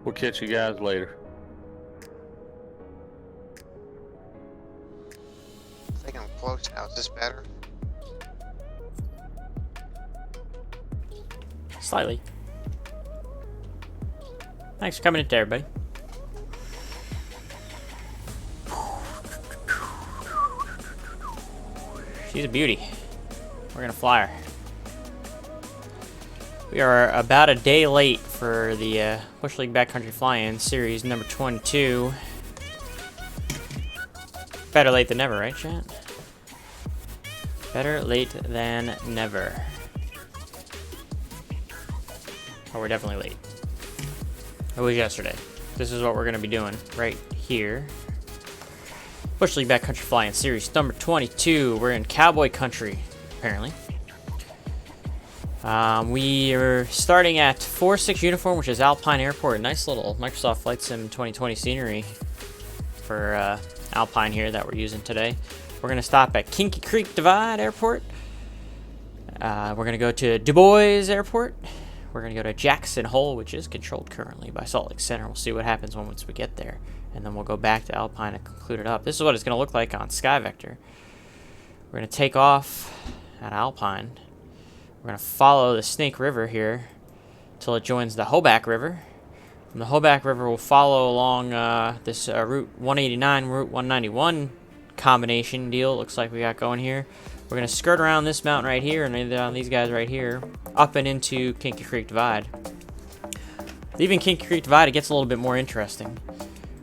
We'll catch you guys later. I think I'm close now. Is this better? Slightly. Thanks for coming in there, everybody. She's a beauty. We're gonna fly her. We are about a day late for the Bush League Backcountry Fly-In Series number 22. Better late than never, right, chat? Better late than never. Oh, we're definitely late. It was yesterday. This is what we're gonna be doing right here. Bush League Backcountry Fly-In Series number 22. We're in cowboy country, apparently. We are starting at 4-6 uniform, which is Alpine Airport. Nice little Microsoft Flight Sim 2020 scenery for Alpine here that we're using today. We're going to stop at Kinky Creek Divide Airport. We're going to go to Du Bois Airport. We're going to go to Jackson Hole, which is controlled currently by Salt Lake Center. We'll see what happens once we get there. And then we'll go back to Alpine and conclude it up. This is what it's going to look like on Sky Vector. We're going to take off at Alpine. We're going to follow the Snake River here until it joins the Hoback River. From the Hoback River, we'll follow along this Route 189, Route 191 combination deal. Looks like we got going here. We're going to skirt around this mountain right here and on these guys right here, up and into Kinky Creek Divide. Leaving Kinky Creek Divide, it gets a little bit more interesting.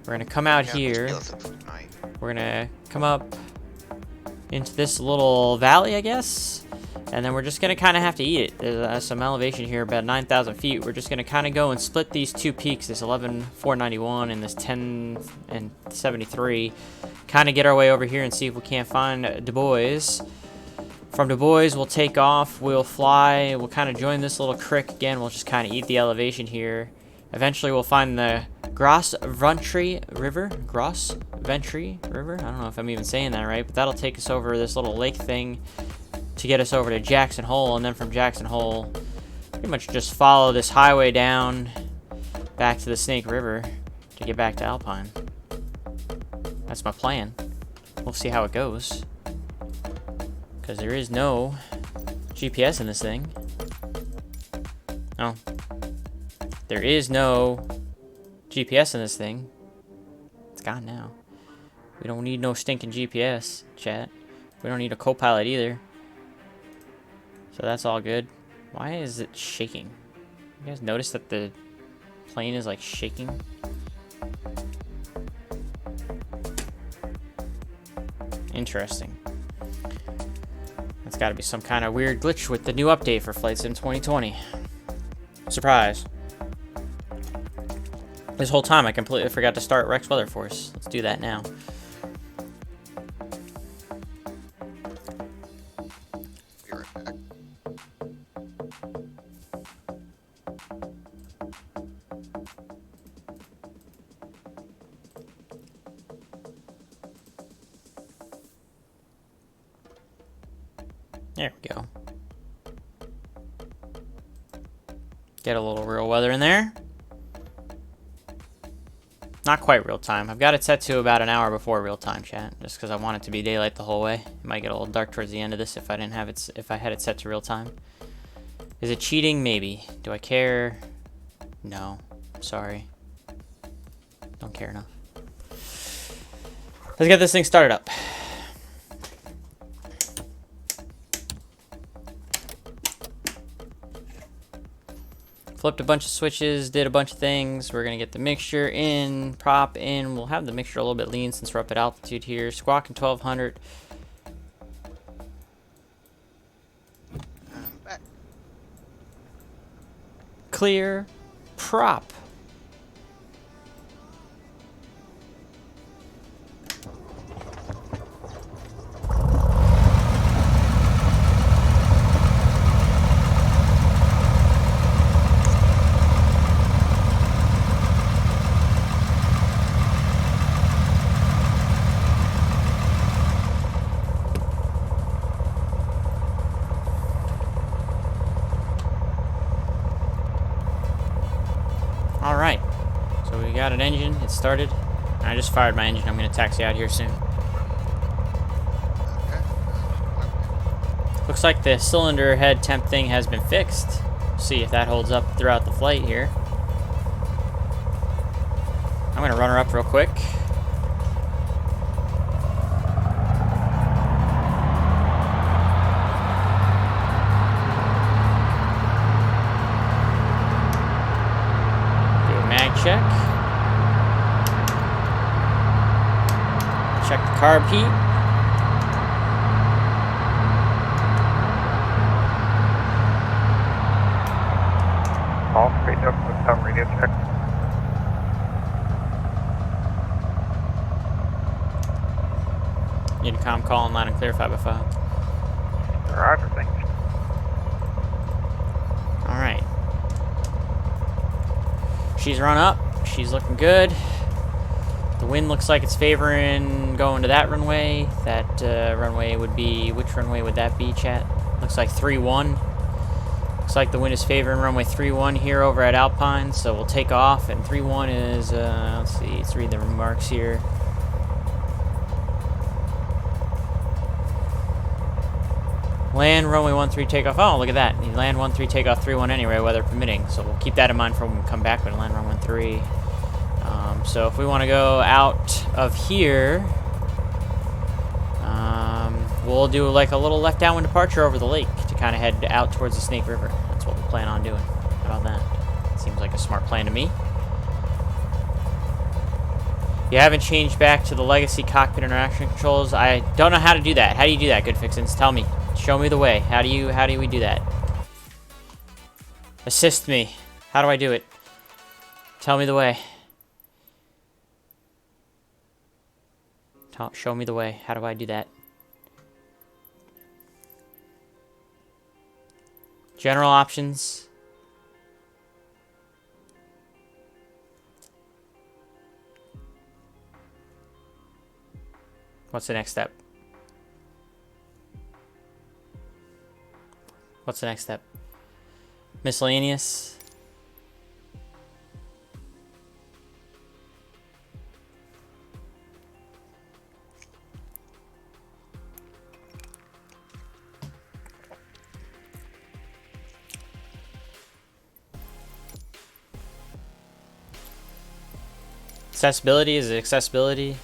We're going to come out here. We're going to come up into this little valley, I guess. And then we're just going to kind of have to eat it. There's some elevation here, about 9,000 feet. We're just going to kind of go and split these two peaks, this 11,491 and this 10,73. Kind of get our way over here and see if we can't find Du Bois. From Du Bois, we'll take off. We'll fly. We'll kind of join this little creek again. We'll just kind of eat the elevation here. Eventually, we'll find the Gros Ventre River. Gros Ventre River? I don't know if I'm even saying that right, but that'll take us over this little lake thing to get us over to Jackson Hole, and then from Jackson Hole, pretty much just follow this highway down back to the Snake River to get back to Alpine. That's my plan. We'll see how it goes, because there is no GPS in this thing. No. There is no GPS in this thing. It's gone now. We don't need no stinking GPS, chat. We don't need a co-pilot either. So that's all good. Why is it shaking? You guys notice that the plane is like shaking? Interesting. That's got to be some kind of weird glitch with the new update for Flight Sim 2020. Surprise. This whole time I completely forgot to start Rex Weather Force. Let's do that now. There we go. Get a little real weather in there. Not quite real time. I've got it set to about an hour before real time, chat, just because I want it to be daylight the whole way. It might get a little dark towards the end of this if I didn't have it. If I had it set to real time. Is it cheating? Maybe. Do I care? No. I'm sorry. Don't care enough. Let's get this thing started up. Flipped a bunch of switches, did a bunch of things. We're gonna get the mixture in, prop in. We'll have the mixture a little bit lean since we're up at altitude here. Squawking 1200. Clear, prop. All right. we got an engine. It started. I just fired my engine. I'm going to taxi out here soon. Okay. Looks like the cylinder head temp thing has been fixed. See if that holds up throughout the flight here. I'm going to run her up real quick. Do a mag check. Check the carb heat. All straight up without radio check. Unicom call and line and clear 505. Roger, thanks. Alright. She's run up. She's looking good. The wind looks like it's favoring going to that runway. That runway would be... Which runway would that be, chat? Looks like 3-1. Looks like the wind is favoring runway 3-1 here over at Alpine, so we'll take off. And 3-1 is... let's see. Let's read the remarks here. Land runway 13 takeoff. Oh, look at that. You land 13 takeoff 3-1 anyway, weather permitting. So we'll keep that in mind for when we come back with land runway 13. So if we want to go out of here, we'll do like a little left downwind departure over the lake to kind of head out towards the Snake River. That's what we plan on doing. How about that? Seems like a smart plan to me. You haven't changed back to the legacy cockpit interaction controls. I don't know how to do that. How do you do that, Good Fixins? Tell me. Show me the way. How do we do that? Assist me. How do I do it? Tell me the way. Show me the way. How do I do that? General options. What's the next step? What's the next step? Miscellaneous. Accessibility, is it accessibility?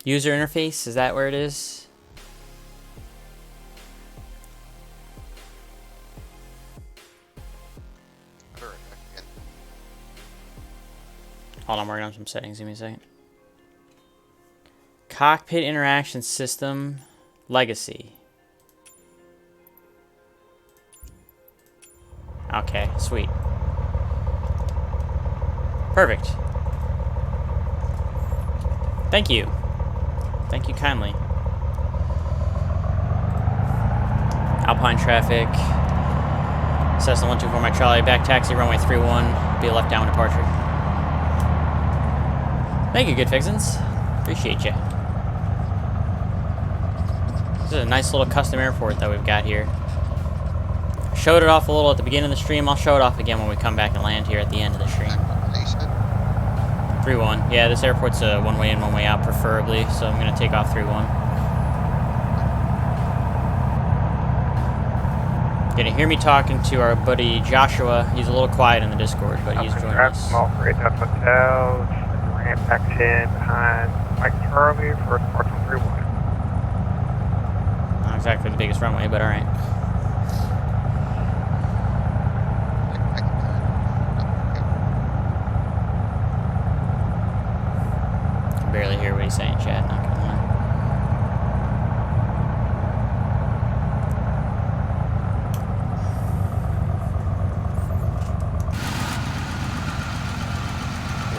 User interface, is that where it is? Hold on, I'm working on some settings, give me a second. Cockpit interaction system, legacy. Okay, sweet. Perfect. Thank you. Thank you kindly. Alpine traffic. Cessna 124 Mike Charlie, back taxi, runway 31. Be a left downwind departure. Thank you, Good Fixins. Appreciate you. This is a nice little custom airport that we've got here. Showed it off a little at the beginning of the stream. I'll show it off again when we come back and land here at the end of the stream. 3-1. Yeah, this airport's a one-way in, one-way out, preferably, so I'm going to take off 3-1. Gonna hear me talking to our buddy Joshua. He's a little quiet in the Discord, but he's joining us. Small freight up hotel, ramp back 10 behind Mike Charlie for departure 3-1. Not exactly the biggest runway, but alright. Barely hear what he's saying, Chad, not gonna lie.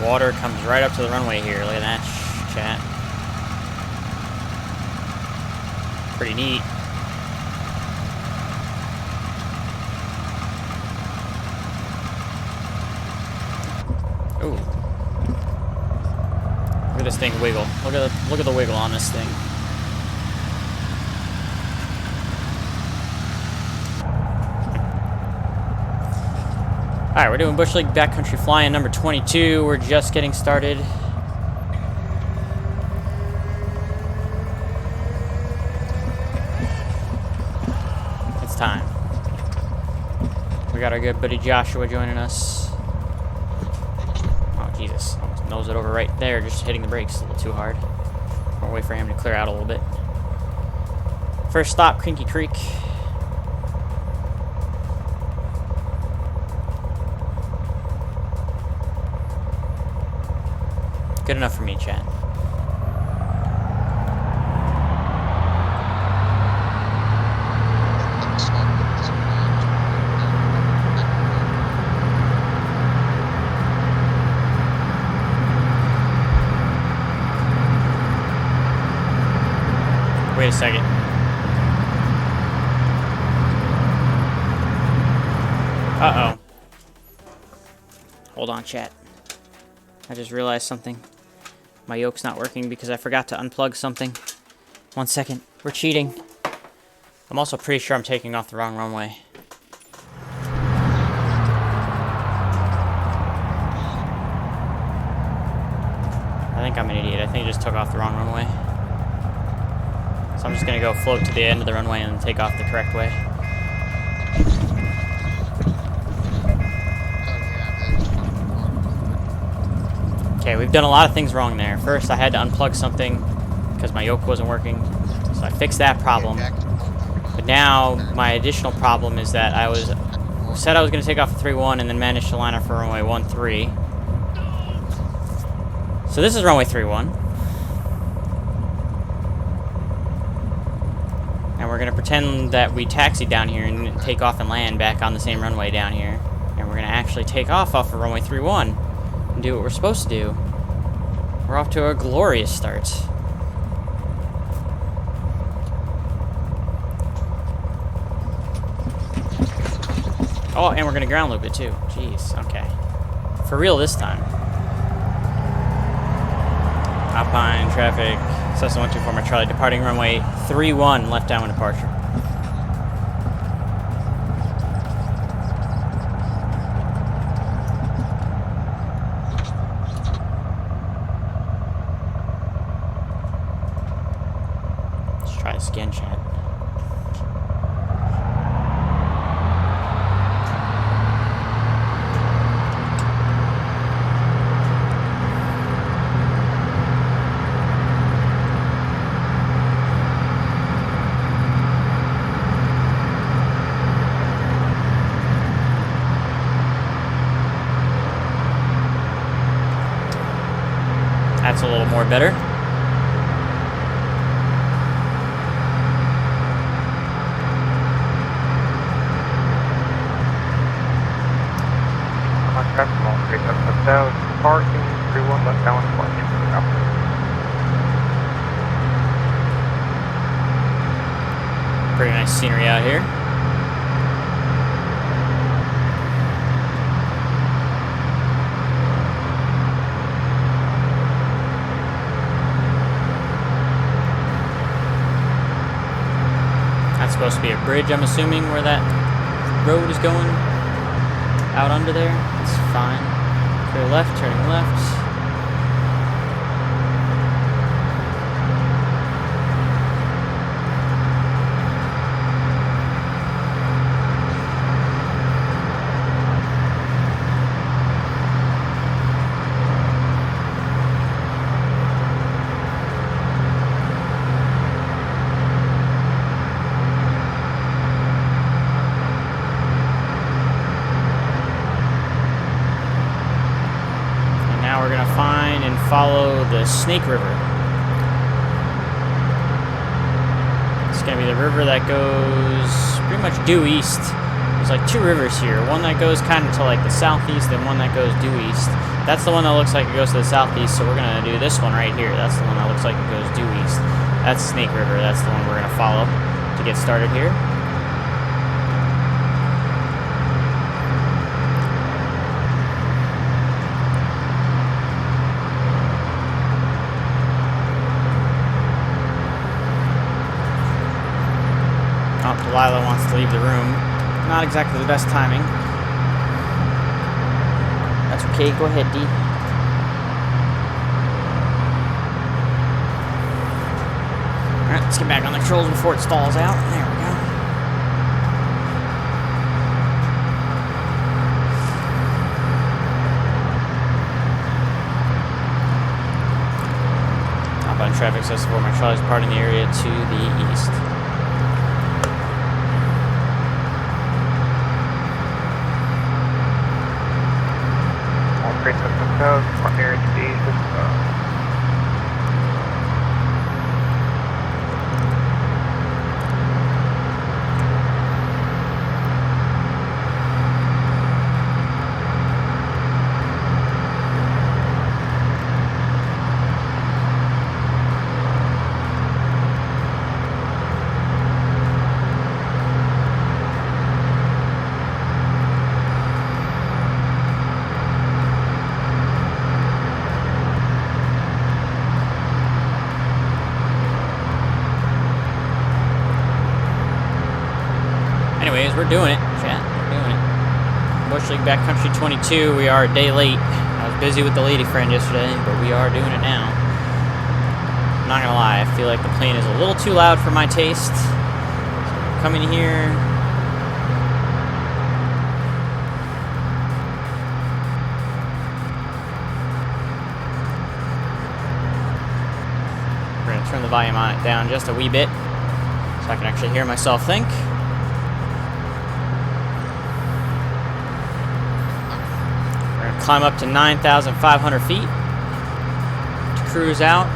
Water comes right up to the runway here. Look at that, chat. Pretty neat. Ooh. Look at this thing wiggle. Look at the wiggle on this thing. Alright, we're doing Bush League Backcountry Flying number 22. We're just getting started. It's time. We got our good buddy Joshua joining us. Oh, Jesus. Almost nose it over right there, just hitting the brakes a little too hard. We'll wait for him to clear out a little bit. First stop, Crinky Creek. Good enough for me, Chad. Wait a second. Uh-oh. Hold on, chat. I just realized something. My yoke's not working because I forgot to unplug something. 1 second. We're cheating. I'm also pretty sure I'm taking off the wrong runway. I think I'm an idiot. I think I just took off the wrong runway. So I'm just going to go float to the end of the runway and take off the correct way. Okay, we've done a lot of things wrong there. First, I had to unplug something because my yoke wasn't working, so I fixed that problem. But now, my additional problem is that I said I was going to take off the 3-1 and then managed to line up for runway 13. So this is runway 31. And we're going to pretend that we taxied down here and take off and land back on the same runway down here. And we're going to actually take off of runway 31. And do what we're supposed to do. We're off to a glorious start. Oh, and we're gonna ground loop it too. Jeez, okay. For real this time. Alpine traffic, Cessna 124 my Charlie, departing runway 31, left downwind departure. Try this again, Chad. That's a little more better. Parking 31 left downwind departure. Pretty nice scenery out here. That's supposed to be a bridge, I'm assuming, where that road is going. Out under there. It's fine. Clear left, turning left. We're going to find and follow the Snake River. It's going to be the river that goes pretty much due east. There's like two rivers here. One that goes kind of to like the southeast and one that goes due east. That's the one that looks like it goes to the southeast, so we're going to do this one right here. That's the one that looks like it goes due east. That's Snake River. That's the one we're going to follow to get started here. Oh, Delilah wants to leave the room. Not exactly the best timing. That's okay. Go ahead, D. Alright, let's get back on the controls before it stalls out. There we go. Outbound traffic says for my Charlie's parting the area to the east. All 3 systems go, front area to the east as well. Anyways, we're doing it, chat. We're doing it. Bush League Backcountry 22. We are a day late. I was busy with the lady friend yesterday, but we are doing it now. I'm not gonna lie, I feel like the plane is a little too loud for my taste. So come in here. We're gonna turn the volume on it down just a wee bit so I can actually hear myself think. Climb up to 9,500 feet to cruise out.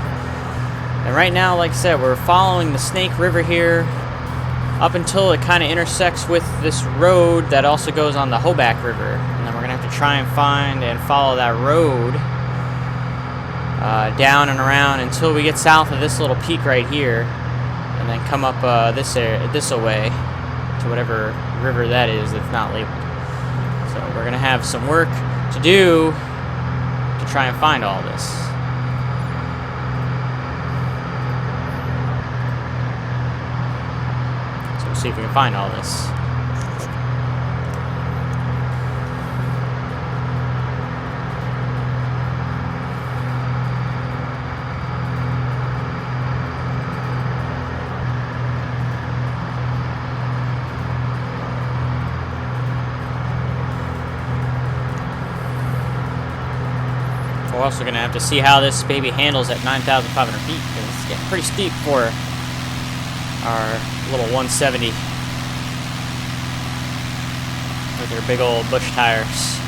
And right now, like I said, we're following the Snake River here up until it kind of intersects with this road that also goes on the Hoback River. And then we're going to have to try and find and follow that road down and around until we get south of this little peak right here. And then come up this way to whatever river that is that's not labeled. So we're going to have some work to do to try and find all this. So we'll see if we can find all this. We're also going to have to see how this baby handles at 9,500 feet, because it's getting pretty steep for our little 170 with their big old bush tires.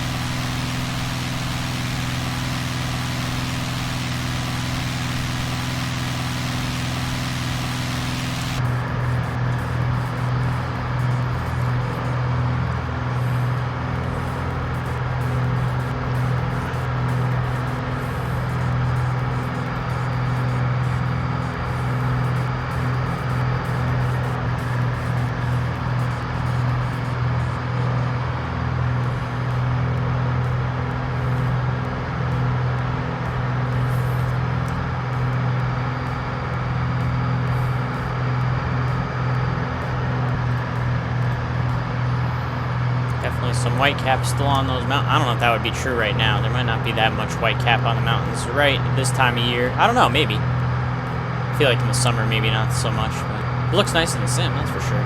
Definitely some white cap still on those mountains. I don't know if that would be true right now. There might not be that much white cap on the mountains right at this time of year. I don't know, maybe. I feel like in the summer, maybe not so much, but it looks nice in the sim, that's for sure.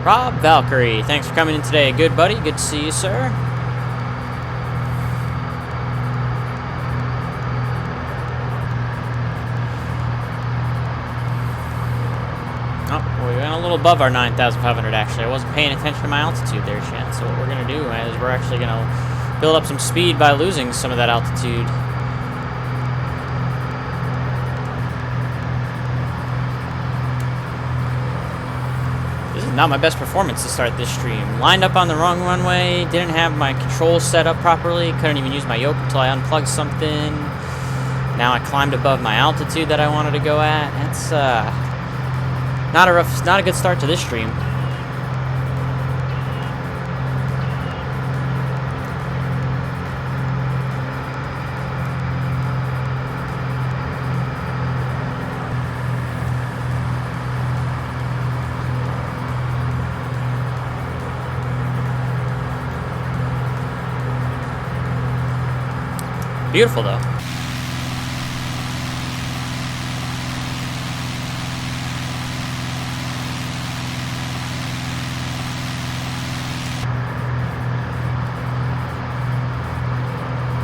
Rob Valkyrie, thanks for coming in today. Good buddy, good to see you, sir. We went a little above our 9,500 actually. I wasn't paying attention to my altitude there, chat. So what we're going to do is we're actually going to build up some speed by losing some of that altitude. This is not my best performance to start this stream. Lined up on the wrong runway, didn't have my controls set up properly, couldn't even use my yoke until I unplugged something. Now I climbed above my altitude that I wanted to go at. That's not a good start to this stream. Beautiful though.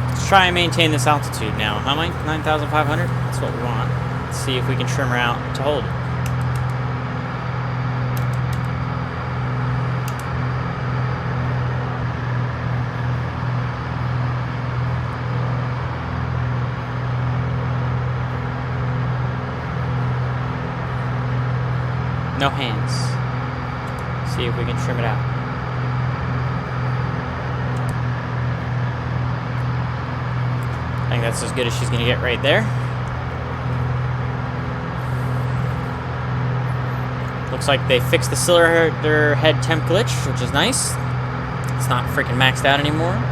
Let's try and maintain this altitude now. How am I? 9,500? That's what we want. Let's see if we can trim her out to hold it. No hands. See if we can trim it out. I think that's as good as she's gonna get right there. Looks like they fixed the cylinder head temp glitch, which is nice. It's not freaking maxed out anymore.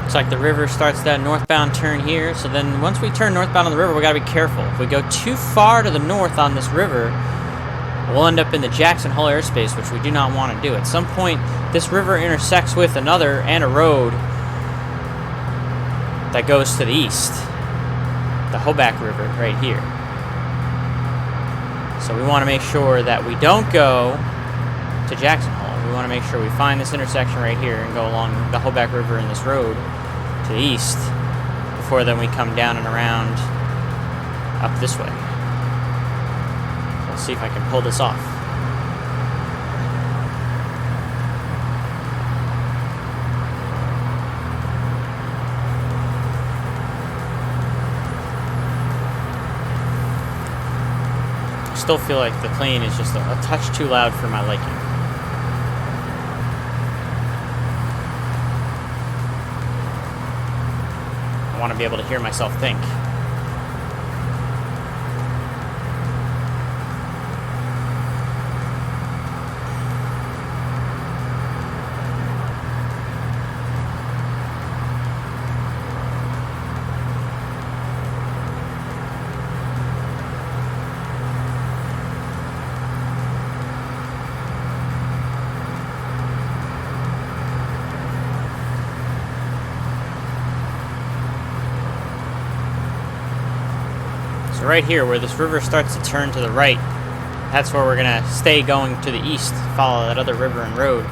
Looks like the river starts that northbound turn here. So then once we turn northbound on the river, we gotta be careful. If we go too far to the north on this river, we'll end up in the Jackson Hole airspace, which we do not want to do. At some point, this river intersects with another and a road that goes to the east. The Hoback River right here. So we want to make sure that we don't go to Jackson Hole. We want to make sure we find this intersection right here and go along the Hoback River and this road to the east before then we come down and around up this way. Let's see if I can pull this off. I still feel like the plane is just a touch too loud for my liking. I want to be able to hear myself think. So right here, where this river starts to turn to the right, that's where we're going to stay going to the east, follow that other river and road,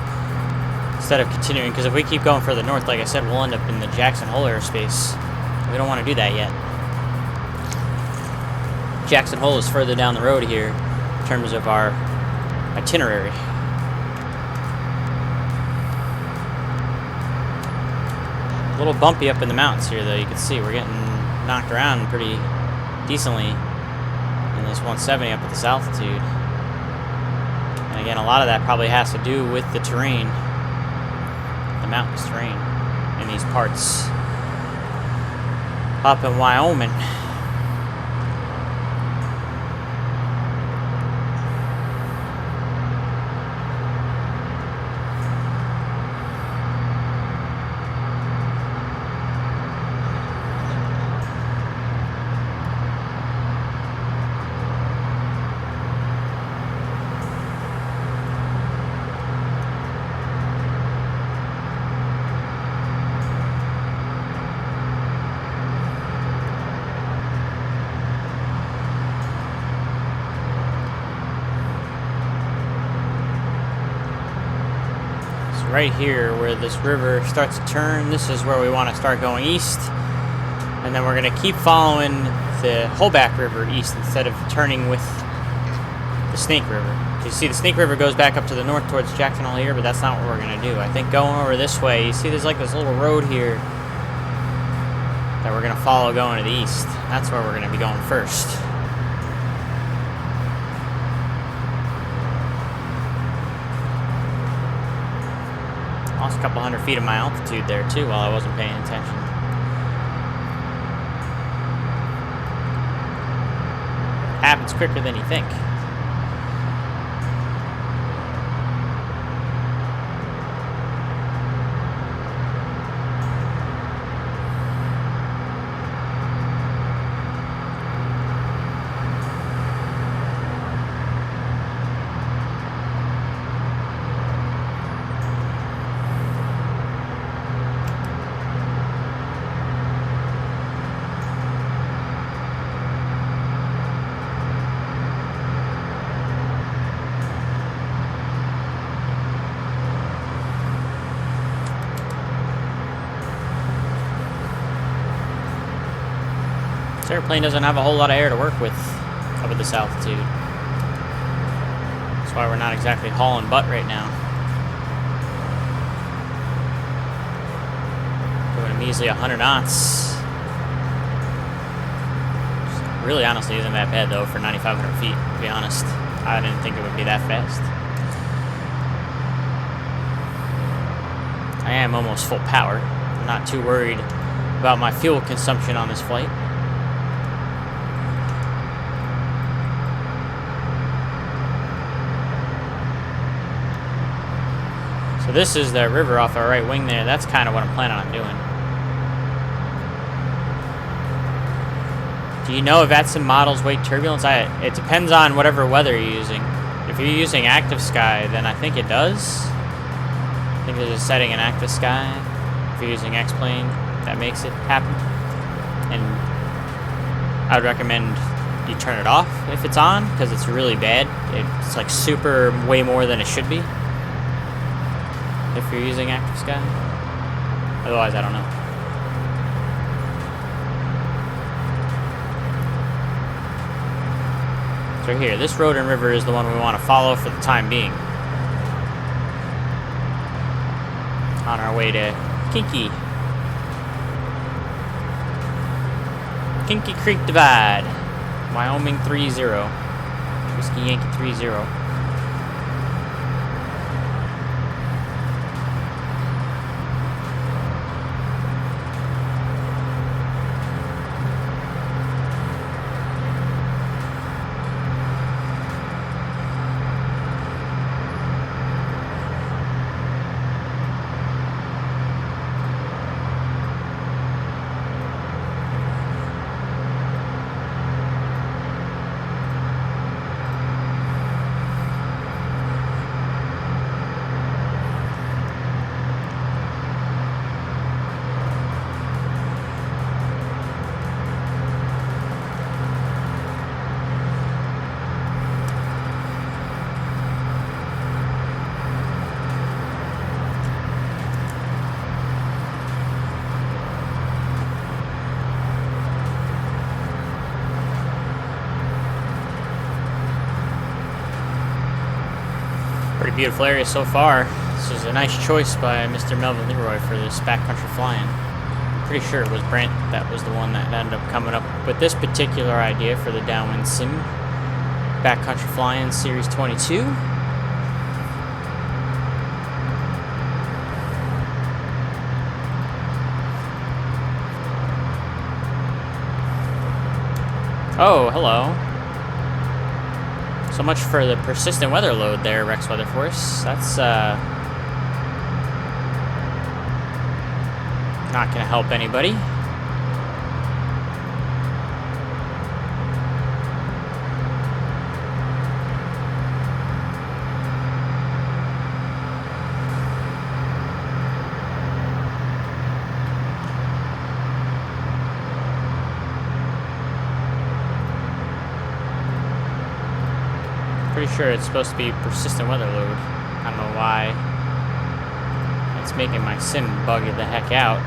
instead of continuing, because if we keep going further north, like I said, we'll end up in the Jackson Hole airspace. We don't want to do that yet. Jackson Hole is further down the road here, in terms of our itinerary. A little bumpy up in the mountains here, though. You can see we're getting knocked around pretty decently in this 170 up at this altitude. And again, a lot of that probably has to do with the terrain, the mountainous terrain in these parts up in Wyoming. Right here where this river starts to turn, this is where we want to start going east, and then we're going to keep following the Hoback River east instead of turning with the Snake River. You see the Snake River goes back up to the north towards Jackson Hole here, but that's not what we're going to do. I think going over this way, you see there's like this little road here that we're going to follow going to the east. That's where we're going to be going first. Lost a couple hundred feet of my altitude there too while I wasn't paying attention. Happens quicker than you think. This airplane doesn't have a whole lot of air to work with up at this altitude. That's why we're not exactly hauling butt right now. Doing a measly 100 knots. Really, honestly, isn't that bad though for 9,500 feet, to be honest. I didn't think it would be that fast. I am almost full power. I'm not too worried about my fuel consumption on this flight. So this is the river off our right wing there. That's kind of what I'm planning on doing. Do you know if VATSIM models weight turbulence? It depends on whatever weather you're using. If you're using active sky, then I think it does. I think there's a setting in active sky. If you're using X-Plane, that makes it happen. And I would recommend you turn it off if it's on, because it's really bad. It's like super, way more than it should be. If you're using active sky. Otherwise, I don't know. So here, this road and river is the one we want to follow for the time being. On our way to Kinky Creek Divide, Wyoming 30, Whiskey Yankee 30. Pretty beautiful area so far. This is a nice choice by Mr. Melvin Leroy for this backcountry flying. I'm pretty sure it was Brent that was the one that ended up coming up with this particular idea for the Downwindsim backcountry flying Series 22. Oh, hello. So much for the persistent weather load there, Rex Weather Force. That's not gonna help anybody. Pretty sure it's supposed to be persistent weather load. I don't know why it's making my sim bug the heck out.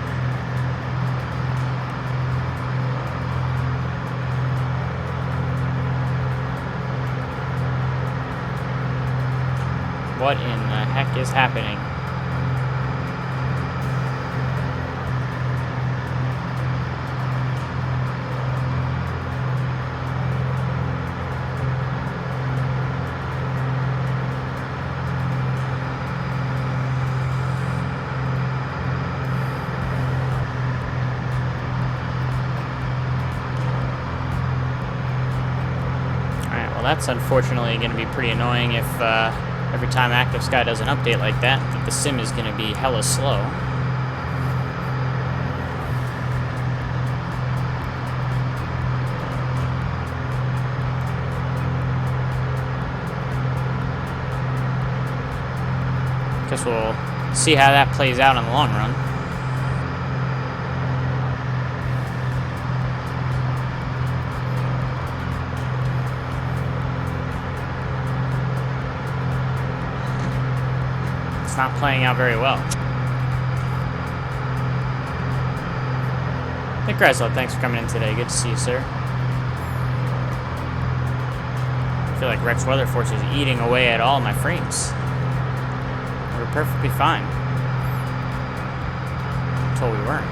What in the heck is happening? Well, that's unfortunately going to be pretty annoying if every time Active Sky does an update like that the sim is going to be hella slow. Guess we'll see how that plays out in the long run. It's not playing out very well. Hey Chrysler, thanks for coming in today. Good to see you, sir. I feel like Rex Weather Force is eating away at all my frames. We're perfectly fine. Until we weren't.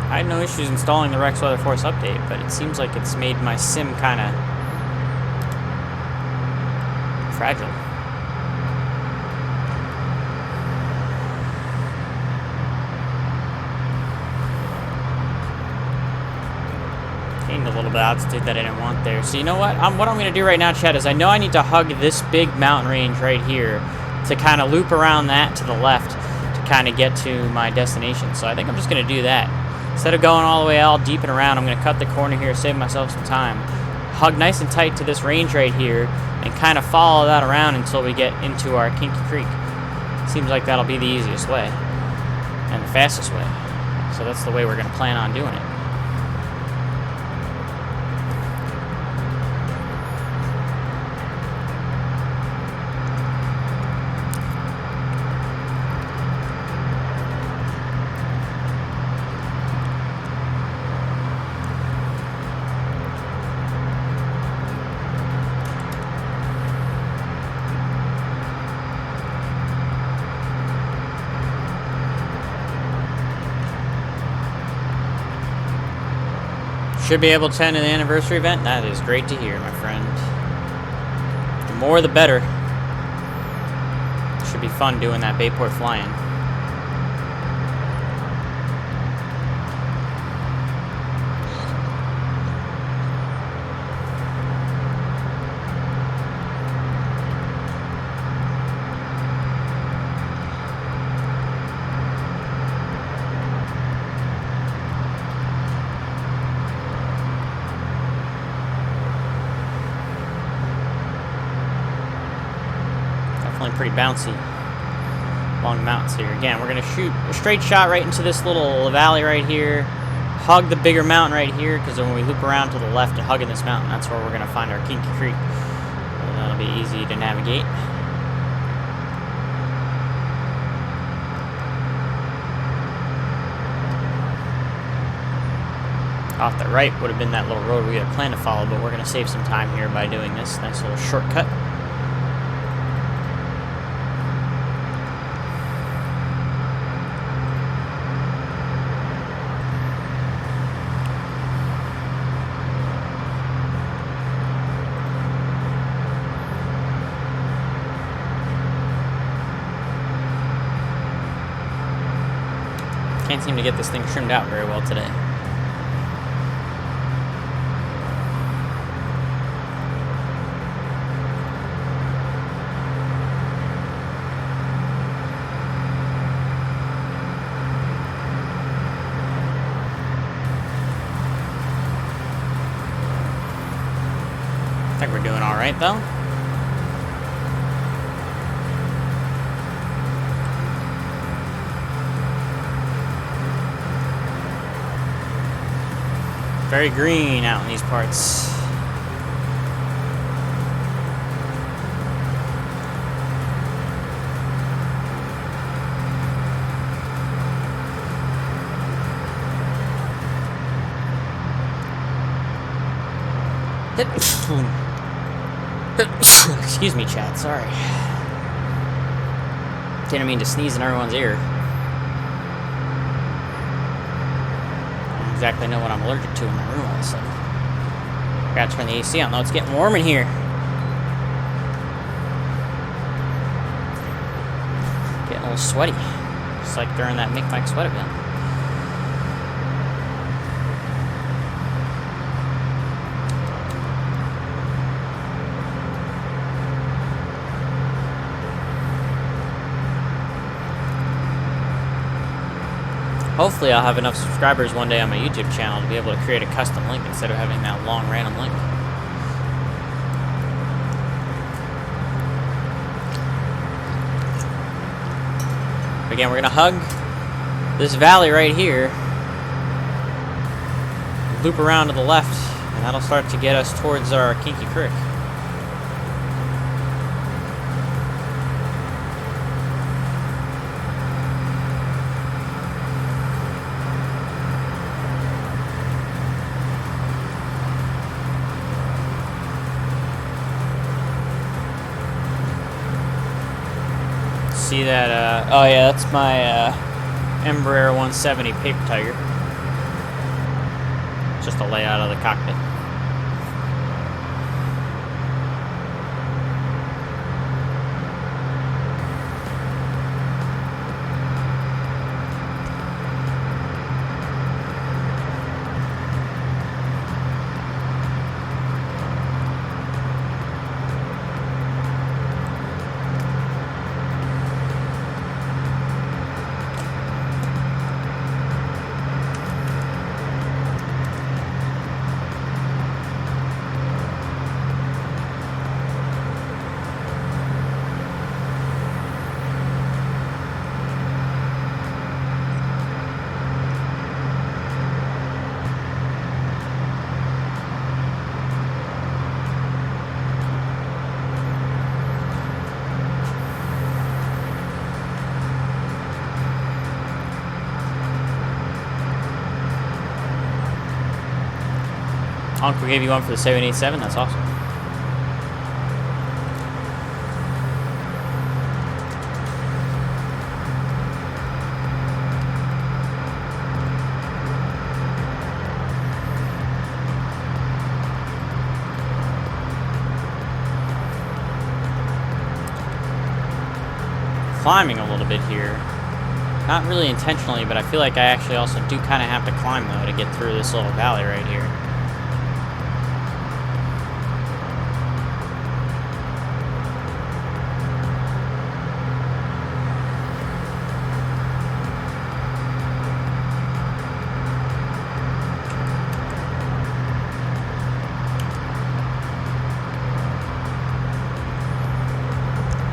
I had no issues installing the Rex Weather Force update, but it seems like it's made my sim kind of fragile. Gained a little bit of altitude that I didn't want there. So you know what? What I'm going to do right now, Chad, is I know I need to hug this big mountain range right here to kind of loop around that to the left to kind of get to my destination. So I think I'm just going to do that. Instead of going all the way all deep and around, I'm going to cut the corner here, save myself some time. Hug nice and tight to this range right here, and kind of follow that around until we get into our Kinky Creek. Seems like that'll be the easiest way, and the fastest way. So that's the way we're going to plan on doing it. Should be able to attend an anniversary event. That is great to hear, my friend. The more the better. Should be fun doing that Bayport fly-in. Pretty bouncy along the mountains here. Again, we're going to shoot a straight shot right into this little valley right here, hug the bigger mountain right here, because when we loop around to the left and hug in this mountain, that's where we're going to find our Kinky Creek. And that'll be easy to navigate. Off the right would have been that little road we had planned to follow, but we're going to save some time here by doing this nice little shortcut. Can't seem to get this thing trimmed out very well today. I think we're doing all right though. Very green out in these parts. Excuse me, chat. Sorry. Didn't mean to sneeze in everyone's ear. Exactly know what I'm allergic to in my room all of a sudden. Gotta turn the AC on though, it's getting warm in here. Getting a little sweaty. Just like during that Make Mike Sweat event. Hopefully I'll have enough subscribers one day on my YouTube channel to be able to create a custom link instead of having that long random link. Again, we're gonna hug this valley right here, loop around to the left, and that'll start to get us towards our Kinky Creek. See that, oh yeah, that's my Embraer 170 Paper Tiger. Just a layout of the cockpit. Uncle gave you one for the 787, that's awesome. Climbing a little bit here. Not really intentionally, but I feel like I actually also do kind of have to climb though to get through this little valley right here.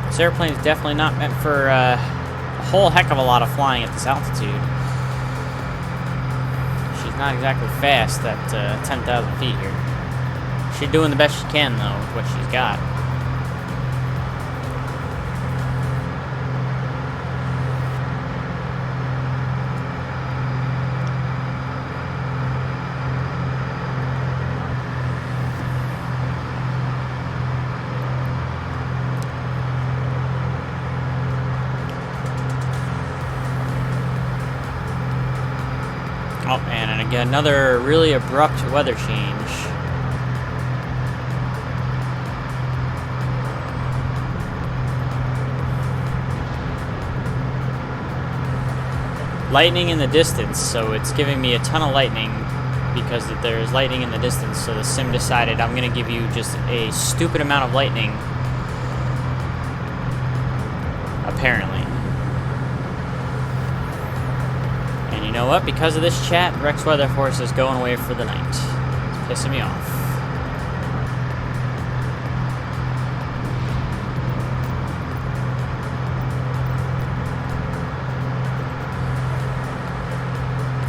This airplane is definitely not meant for a whole heck of a lot of flying at this altitude. She's not exactly fast at 10,000 feet here. She's doing the best she can though with what she's got. Oh, and again, another really abrupt weather change. Lightning in the distance, so it's giving me a ton of lightning because there's lightning in the distance, so the sim decided I'm going to give you just a stupid amount of lightning. Apparently. You know what? Because of this chat, Rex Weather Force is going away for the night. It's pissing me off.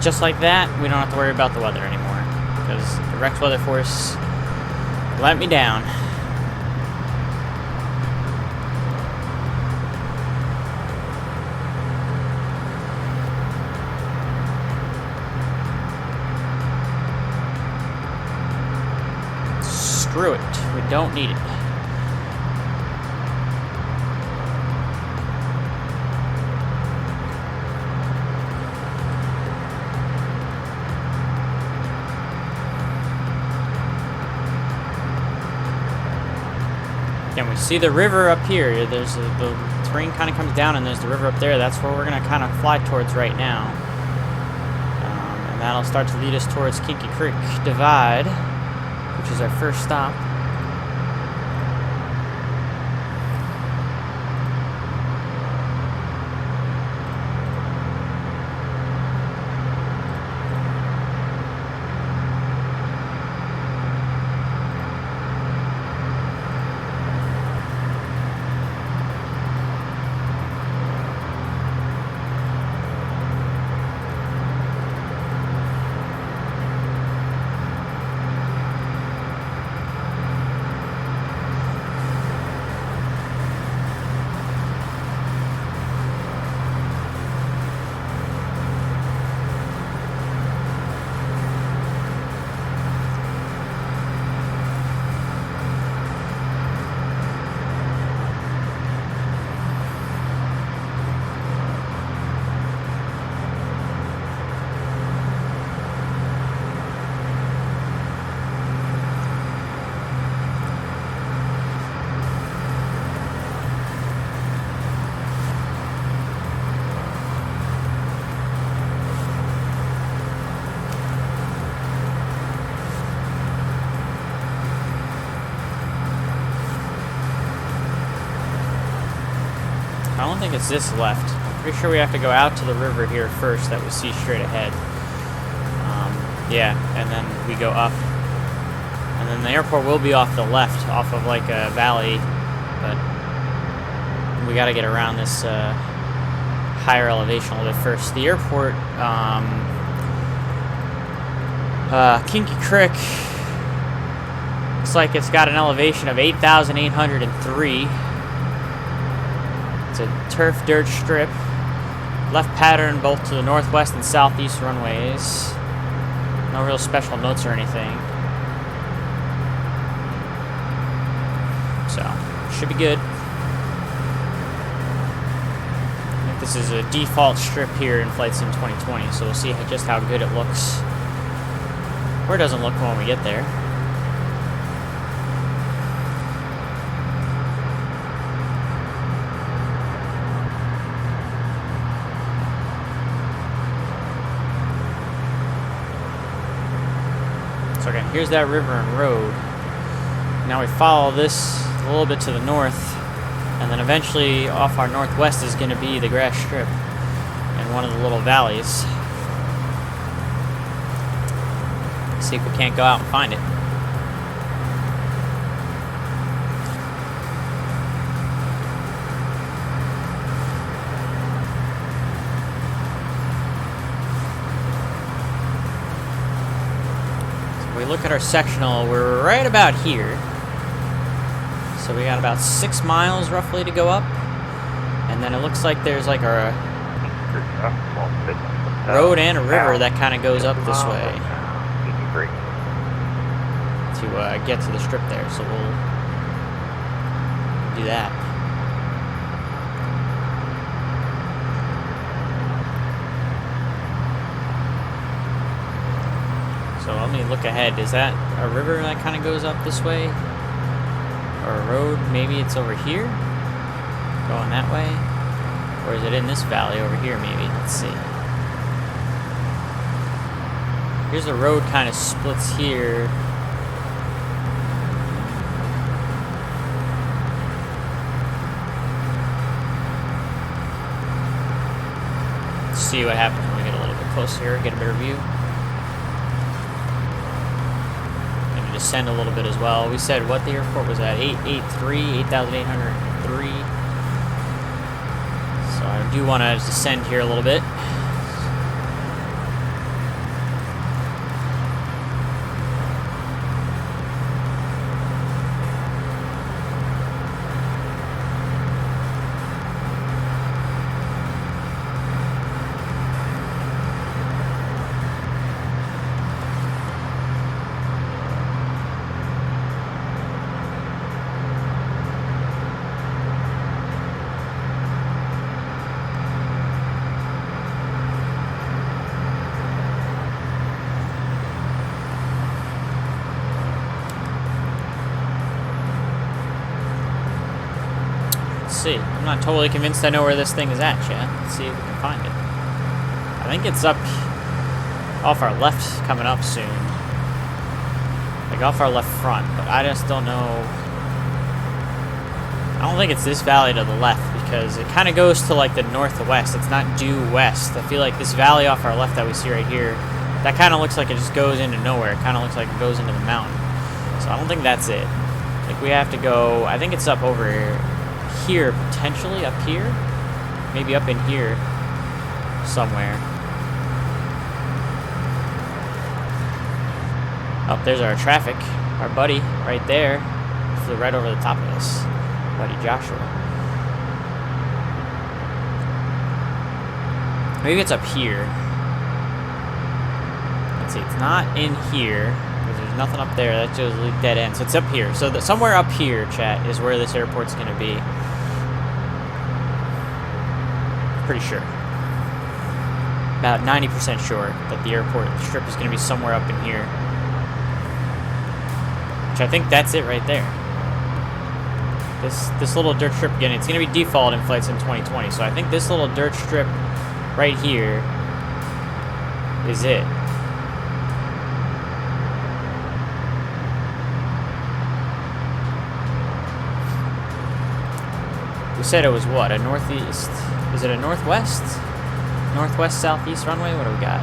Just like that, we don't have to worry about the weather anymore. Because the Rex Weather Force let me down. Screw it. We don't need it. Can we see the river up here? There's the terrain kind of comes down and there's the river up there. That's where we're going to kind of fly towards right now. And that'll start to lead us towards Kinky Creek Divide, which is our first stop. think it's this left. I'm pretty sure we have to go out to the river here first that we see straight ahead. Yeah, and then we go up. And then the airport will be off the left, off of like a valley, but we got to get around this higher elevation a little bit first. The airport, Kinky Creek, looks like it's got an elevation of 8,803. It's a turf dirt strip, left pattern both to the northwest and southeast runways. No real special notes or anything. So, should be good. I think this is a default strip here in VATSIM 2020, so we'll see just how good it looks. Or it doesn't look when we get there. So again, here's that river and road. Now we follow this a little bit to the north, and then eventually off our northwest is going to be the grass strip and one of the little valleys. See if we can't go out and find it. We look at our sectional, we're right about here. So we got about 6 miles roughly to go up. And then it looks like there's like a road and a river that kind of goes up this way to get to the strip there. So we'll do that. So let me look ahead. Is that a river that kind of goes up this way? Or a road? Maybe it's over here? Going that way? Or is it in this valley over here maybe? Let's see. Here's the road kind of splits here. Let's see what happens when we get a little bit closer here, get a better view. Descend a little bit as well. We said what the airport was at, 8,803. So I do want to descend here a little bit. See. I'm not totally convinced I know where this thing is at, Chad. Let's see if we can find it. I think it's up off our left coming up soon. Like off our left front, but I just don't know. I don't think it's this valley to the left because it kind of goes to like the northwest. It's not due west. I feel like this valley off our left that we see right here, that kind of looks like it just goes into nowhere. It kind of looks like it goes into the mountain. So I don't think that's it. Like we have to go, I think it's up over here, potentially up here, maybe up in here somewhere. Oh, there's our traffic, our buddy right there, flew right over the top of us, buddy Joshua. Maybe it's up here. Let's see, it's not in here because there's nothing up there. That just a dead end. So it's up here. So somewhere up here, chat, is where this airport's going to be. Pretty sure. About 90% sure that the airport strip is going to be somewhere up in here. Which I think that's it right there. This little dirt strip, again, it's going to be default in VATSIM 2020. So I think this little dirt strip right here is it. We said it was what, a northeast? Is it a northwest? Northwest southeast runway? What do we got?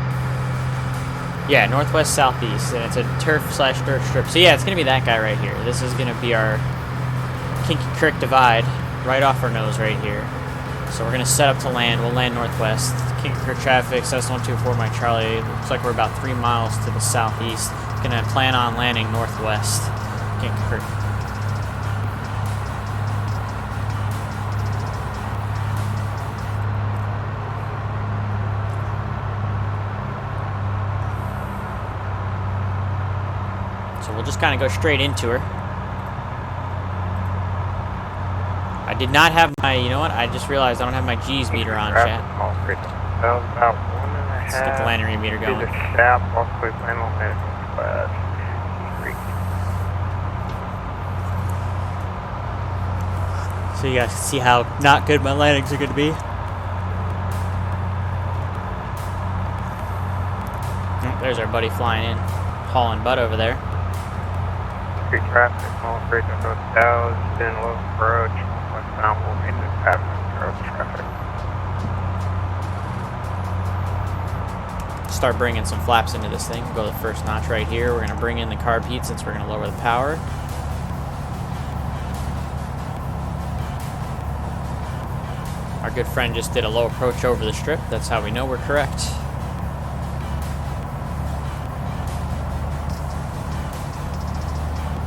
Yeah, northwest southeast, and it's a turf/dirt strip. So yeah, it's gonna be that guy right here. This is gonna be our Kinky Creek Divide, right off our nose right here. So we're gonna set up to land. We'll land northwest. Kinky Creek traffic, CS124 Mike Charlie. Looks like we're about 3 miles to the southeast. Gonna plan on landing northwest, Kinky Creek. So we'll just kind of go straight into her. I did not have my, you know what? I just realized I don't have my G's meter on, chat. That was about 1.5. Let's get the landing meter going. To the south, possibly plan on that west. So you guys can see how not good my landings are going to be. There's our buddy flying in, hauling butt over there. Street traffic, small street to hotels, then low approach, westbound will be the traffic. Start bringing some flaps into this thing. Go to the first notch right here. We're going to bring in the carb heat since we're going to lower the power. Our good friend just did a low approach over the strip. That's how we know we're correct.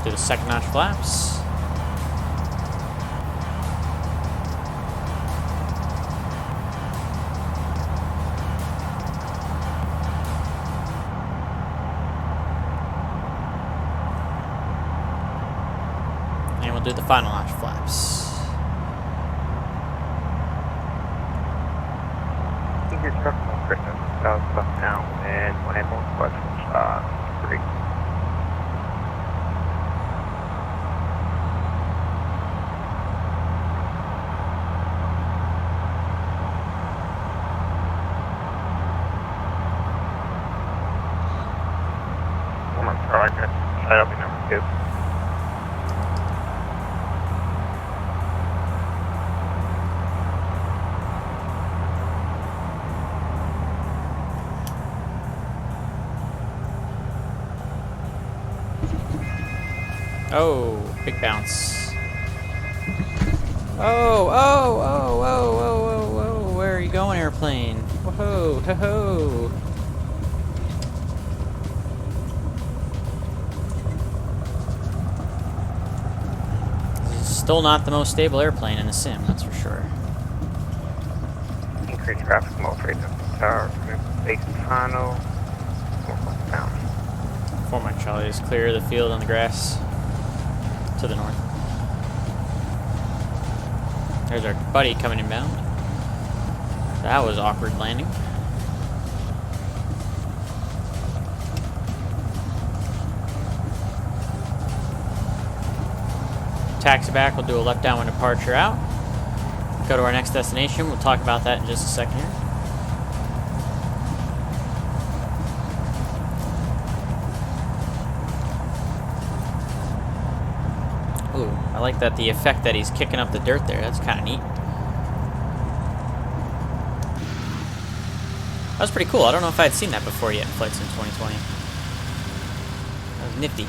Do the second notch flaps. And we'll do the final notch flaps. Your truck will bring us south down and land northwest, street. That'll be number 2. Oh, big bounce. Oh, where are you going, airplane? Whoa, ho-ho. Still not the most stable airplane in the sim, that's for sure. Increased traffic, small freight up the tower, base final, northbound. 4 Mike Charlie is clear of the field on the grass to the north. There's our buddy coming inbound. That was awkward landing. Taxi back, we'll do a left downwind departure out. Go to our next destination. We'll talk about that in just a second here. Ooh, I like that the effect that he's kicking up the dirt there. That's kind of neat. That was pretty cool. I don't know if I'd seen that before yet in Flight Sim 2020. That was nifty.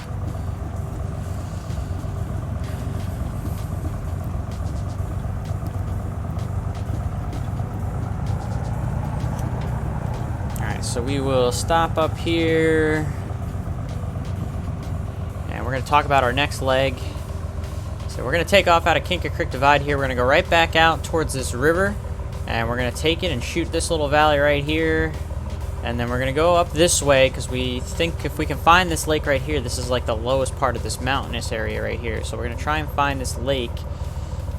So we will stop up here, and we're going to talk about our next leg. So we're going to take off out of Kinky Creek Divide here. We're going to go right back out towards this river, and we're going to take it and shoot this little valley right here, and then we're going to go up this way because we think if we can find this lake right here, this is like the lowest part of this mountainous area right here. So we're going to try and find this lake.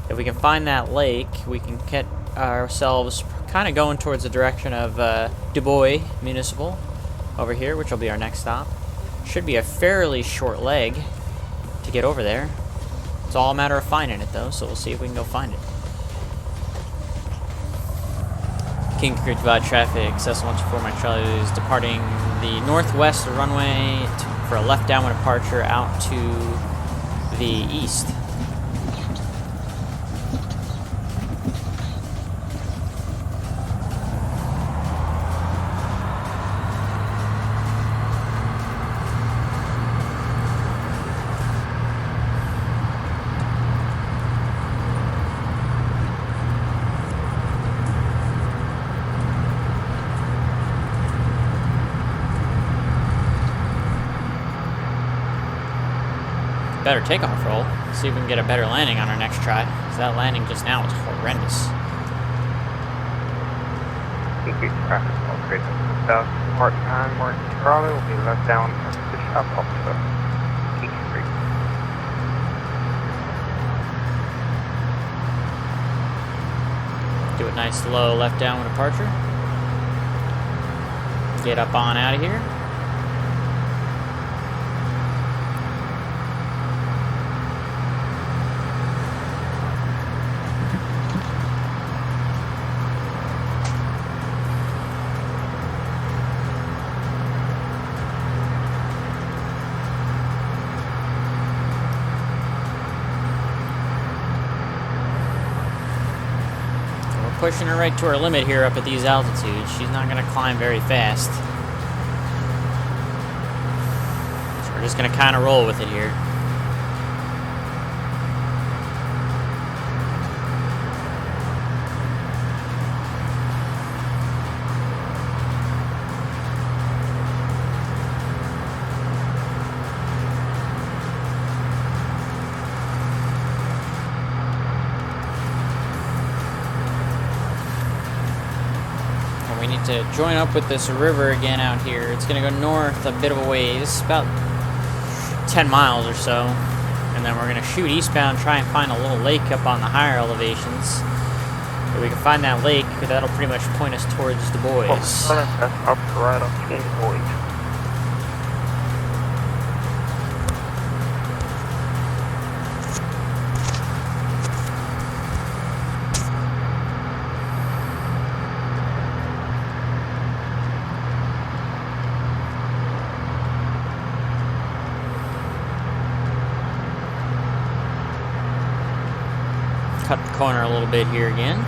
If we can find that lake, we can get ourselves kind of going towards the direction of Du Bois Municipal over here, which will be our next stop. Should be a fairly short leg to get over there. It's all a matter of finding it though, so we'll see if we can go find it. Kinky Creek Divide traffic, CS124 Mike Charlie is departing the northwest runway for a left downwind departure out to the east. better takeoff roll. See if we can get a better landing on our next try. Because that landing just now was horrendous. Keep traffic all straight up to the south. Part 9, Martin Charlie will be left down at the shop off the King Street. Do a nice low left downwind departure. Get up on out of here. Pushing her right to her limit here up at these altitudes. She's not going to climb very fast. So we're just going to kind of roll with it here. We need to join up with this river again out here. It's going to go north a bit of a ways, about 10 miles or so. And then we're going to shoot eastbound, try and find a little lake up on the higher elevations. If we can find that lake, that'll pretty much point us towards the boys. That's up to right on King Boys. Cut the corner a little bit here again.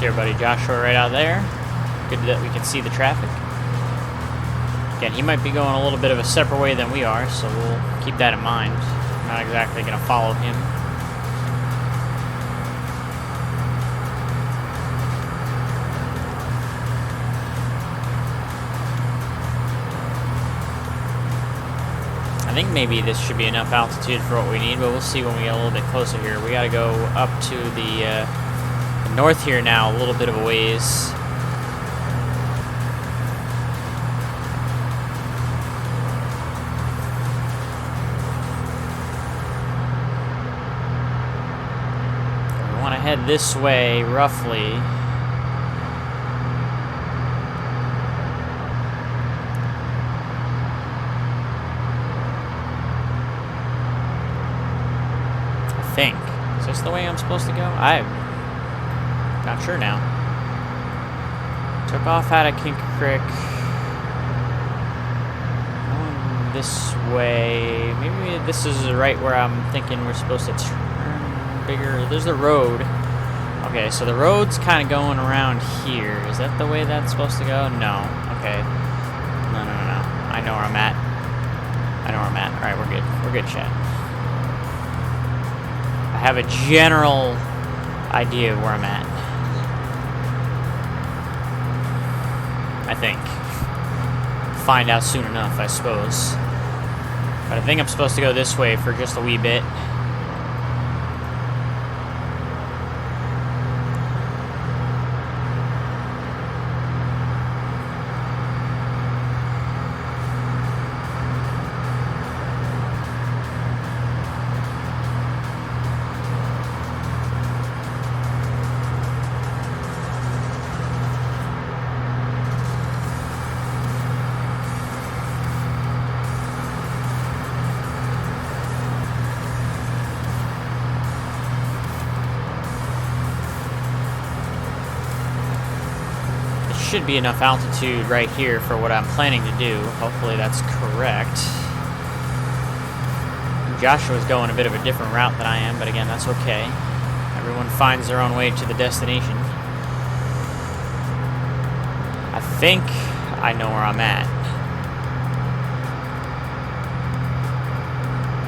See our buddy Joshua right out there. Good that we can see the traffic. Again, he might be going a little bit of a separate way than we are, so we'll keep that in mind. We're not exactly going to follow him. I think maybe this should be enough altitude for what we need, but we'll see when we get a little bit closer here. We got to go up to the north here now, a little bit of a ways. We want to head this way, roughly. I think. Is this the way I'm supposed to go? I'm not sure now. Took off out of Kinky Creek. Going this way. Maybe this is right where I'm thinking we're supposed to turn bigger. There's the road. Okay, so the road's kind of going around here. Is that the way that's supposed to go? No. Okay. No. I know where I'm at. Alright, we're good. We're good, chat. I have a general idea of where I'm at. I think. Find out soon enough, I suppose. But I think I'm supposed to go this way for just a wee bit. should be enough altitude right here for what I'm planning to do. Hopefully that's correct. Joshua's going a bit of a different route than I am, but again, that's okay. Everyone finds their own way to the destination. I think I know where I'm at.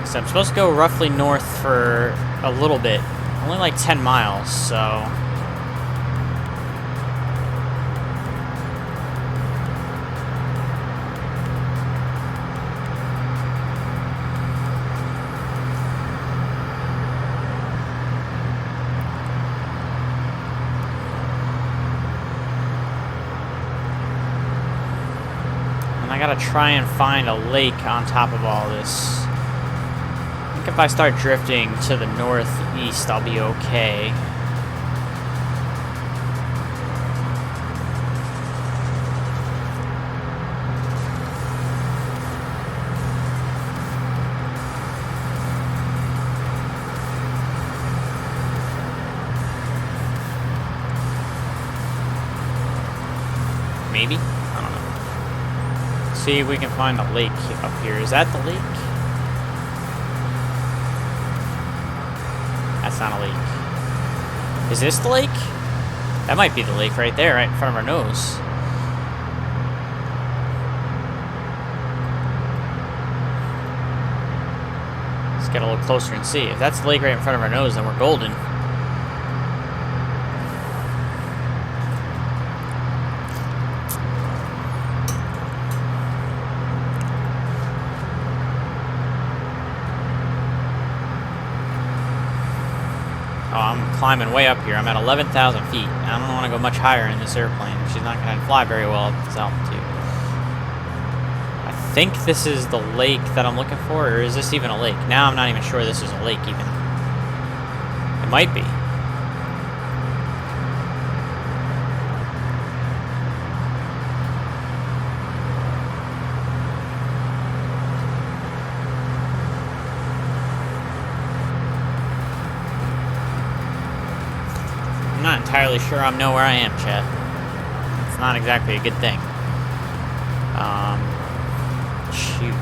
So I'm supposed to go roughly north for a little bit. Only like 10 miles, so... I gotta try and find a lake on top of all this. I think if I start drifting to the northeast, I'll be okay. Maybe? I don't know. See if we can find a lake up here. Is that the lake? That's not a lake. Is this the lake? That might be the lake right there, right in front of our nose. Let's get a little closer and see. If that's the lake right in front of our nose, then we're golden. Oh, I'm climbing way up here. I'm at 11,000 feet. I don't want to go much higher in this airplane. She's not going to fly very well at this altitude. I think this is the lake that I'm looking for, or is this even a lake? Now I'm not even sure this is a lake even. It might be. I'm not entirely sure I know where I am, chat. It's not exactly a good thing. Shoot.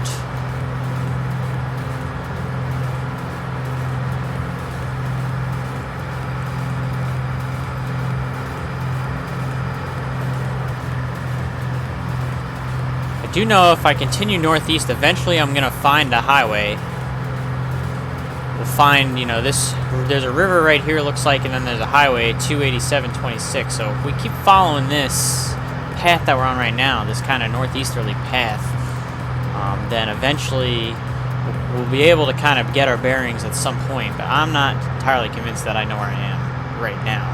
I do know if I continue northeast, eventually I'm gonna find a highway. We'll find, you know, this, there's a river right here, looks like, and then there's a highway, 28726. So if we keep following this path that we're on right now, this kind of northeasterly path, then eventually we'll be able to kind of get our bearings at some point. But I'm not entirely convinced that I know where I am right now.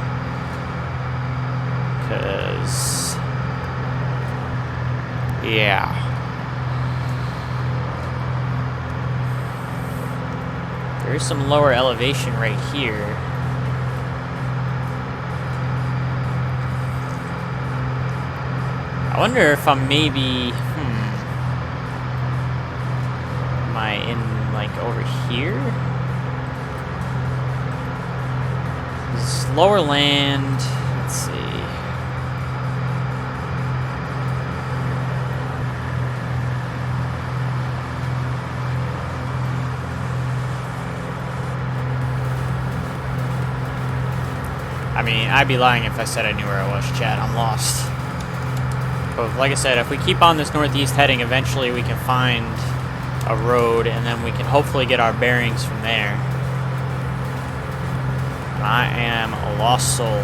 Because, yeah. There is some lower elevation right here. I wonder if I'm maybe, am I in, like, over here? This is lower land. Let's see. I mean, I'd be lying if I said I knew where I was, chat. I'm lost. But like I said, if we keep on this northeast heading, eventually we can find a road, and then we can hopefully get our bearings from there. I am a lost soul.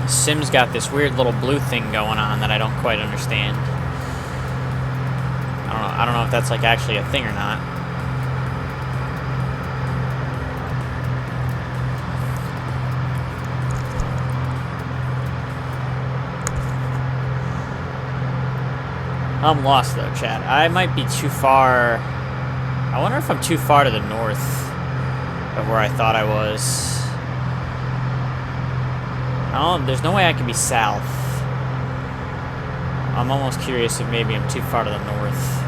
Sim's got this weird little blue thing going on that I don't quite understand. I don't know if that's like actually a thing or not. I'm lost though, chat. I might be too far. I wonder if I'm too far to the north of where I thought I was. There's no way I can be south. I'm almost curious if maybe I'm too far to the north.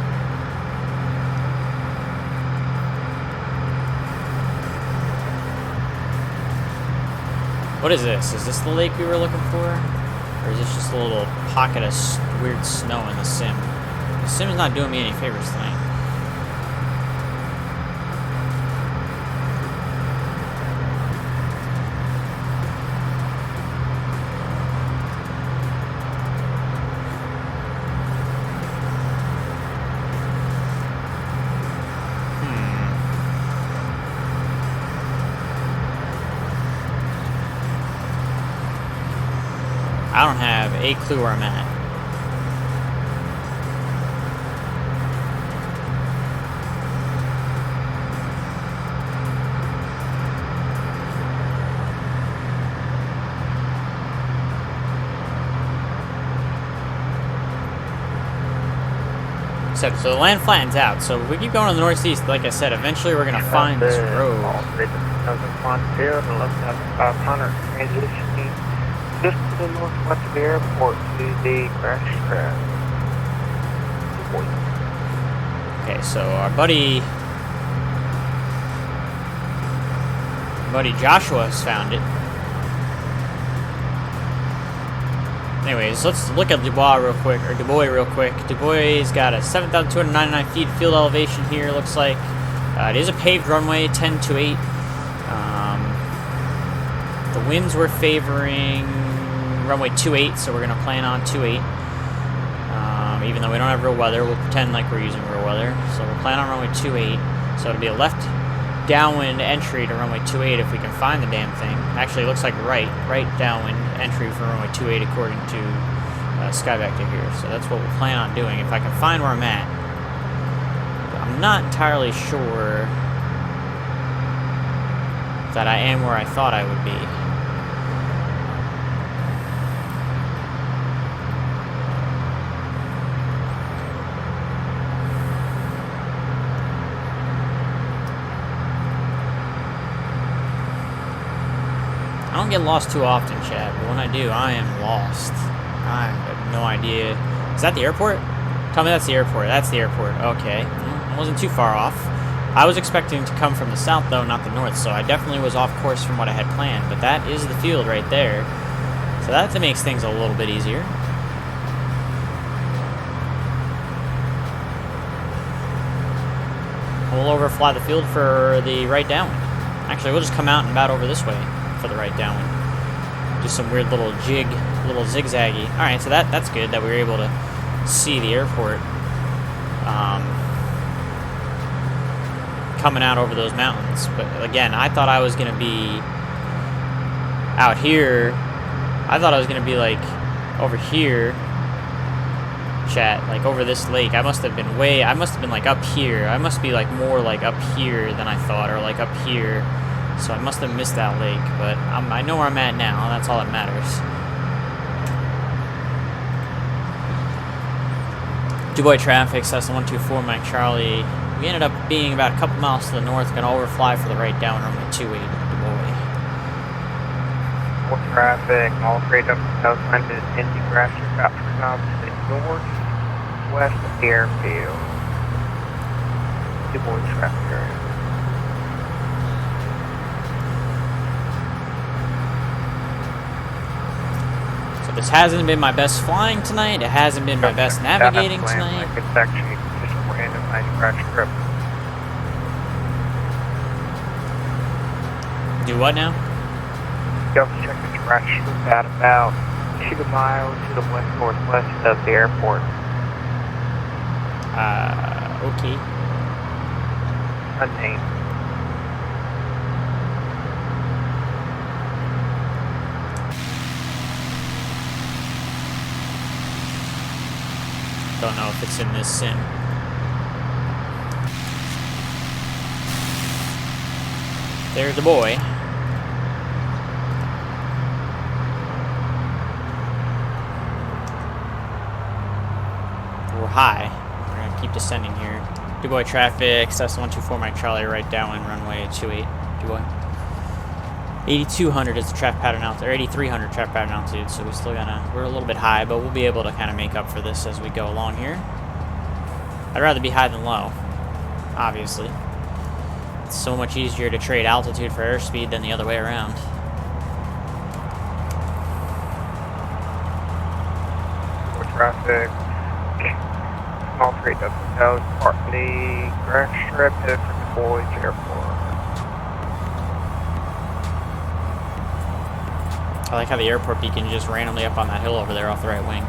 What is this? Is this the lake we were looking for? Or is this just a little pocket of weird snow in the sim? The sim's not doing me any favors tonight. I don't have a clue where I'm at. So the land flattens out, so if we keep going to the northeast, like I said, eventually we're going to find this road. All 3,000 field and 11,500 transitioning just to the northwest of the airport to the crash trap. Okay, so our buddy Joshua has found it. Anyways, let's look at Dubois real quick, or Dubois real quick. Dubois got a 7,299 feet field elevation here, looks like. It is a paved runway, 10 to 8. The winds were favoring runway 28, so we're going to plan on 28. Even though we don't have real weather, we'll pretend like we're using real weather. So we'll plan on runway 28. So it'll be a left downwind entry to runway 28 if we can find the damn thing. Actually, it looks like right downwind entry for runway 28 according to Skyvector here. So that's what we'll plan on doing if I can find where I'm at. I'm not entirely sure that I am where I thought I would be. I don't get lost too often, Chad, but when I do, I am lost. I have no idea. Is that the airport? Tell me that's the airport. That's the airport. Okay. I wasn't too far off. I was expecting to come from the south, though, not the north, so I definitely was off course from what I had planned, but that is the field right there. So that makes things a little bit easier. We'll overfly the field for the right downwind. Actually, we'll just come out and about over this way for the right downwind. Just some weird little jig, little zigzaggy. Alright, so that's good that we were able to see the airport coming out over those mountains. But again, I thought I was going to be out here. I thought I was going to be like over here, chat, like over this lake. I must have been like up here. I must be like more like up here than I thought, or like up here. So I must have missed that lake, but I know where I'm at now. That's all that matters. Dubois traffic, Cessna 124, Mike Charlie. We ended up being about a couple miles to the north, going to overfly for the right down runway 28 Dubois. More traffic, all 3,000 Indy crash about 3 miles to the northwest of the airfield. Dubois traffic area. This hasn't been my best flying tonight. It hasn't been my best navigating tonight. It's actually just a random nice crash trip. Do what now? Double check the crash trip at about 2 miles to the west-northwest of the airport. Okay. Unnamed. Don't know if it's in this sim. There's the boy. We're high. We're gonna keep descending here. Dubois traffic, Cessna 124 Mike Charlie, right downwind runway 28. Dubois. 8,200 is the traffic pattern altitude, or 8,300 traffic pattern altitude, so we're a little bit high, but we'll be able to kind of make up for this as we go along here. I'd rather be high than low, obviously. It's so much easier to trade altitude for airspeed than the other way around. traffic. Small freight up hotels, partly grass strip, headed for Du Bois Airport. I like how the airport beacon just randomly up on that hill over there off the right wing.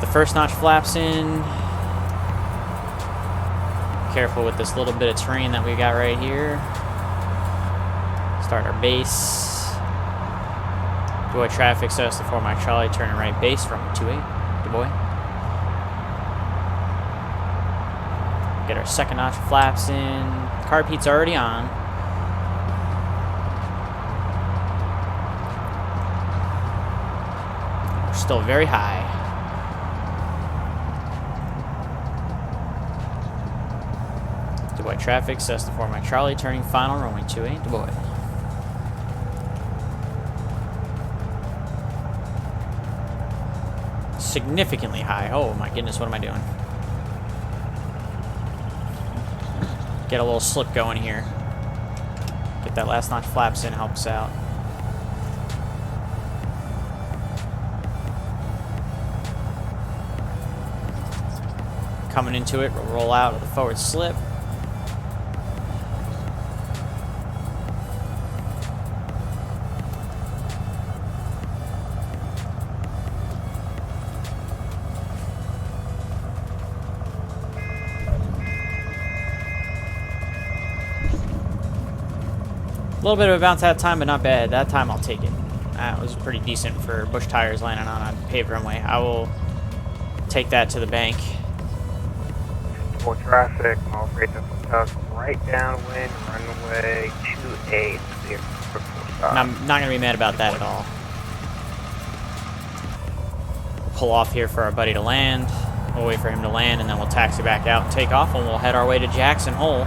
The first notch flaps in. Careful with this little bit of terrain that we got right here. Start our base. Du Bois traffic, so that's the 4 Mike Charlie, turning right base from 28, Du Bois. Get our second notch flaps in. Carb heat's already on. We're still very high. Du Bois traffic, so that's the 4 Mike Charlie, turning final, runway 28, Du Bois. Significantly high. Oh my goodness, what am I doing? Get a little slip going here. Get that last notch flaps in, helps out. Coming into it, we'll roll out with a forward slip. A little bit of a bounce that time, but not bad. That time I'll take it. That was pretty decent for bush tires landing on a paved runway. I will take that to the bank. For traffic, small freight up hotels, right downwind, runway 28. And I'm not going to be mad about that at all. We'll pull off here for our buddy to land. We'll wait for him to land, and then we'll taxi back out and take off, and we'll head our way to Jackson Hole.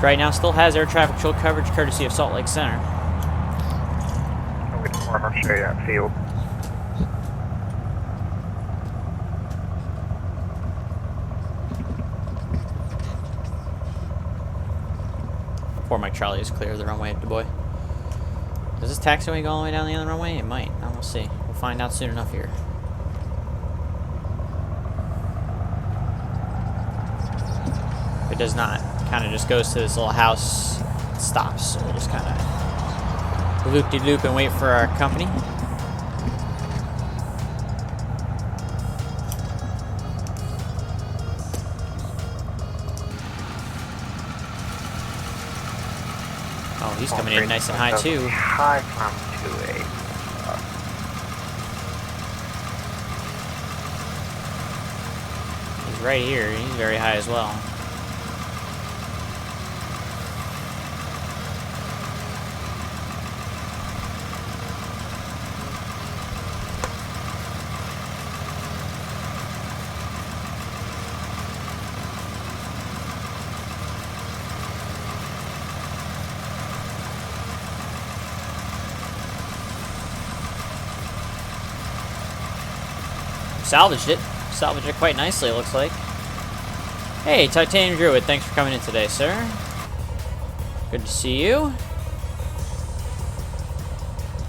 Right now still has air traffic control coverage courtesy of Salt Lake Center. I'll wait for him, I'll show you that field. Poor Mike Charlie is clear of the runway at Du Bois. Does this taxiway go all the way down the other runway? It might. We'll see. We'll find out soon enough here. If it does not, kind of just goes to this little house, stops. So we'll just kind of loop-de-loop and wait for our company. Oh, he's coming in nice and high too. High from 28. He's right here. He's very high as well. Salvaged it. Salvaged it quite nicely, it looks like. Hey, Titanium Druid, thanks for coming in today, sir. Good to see you.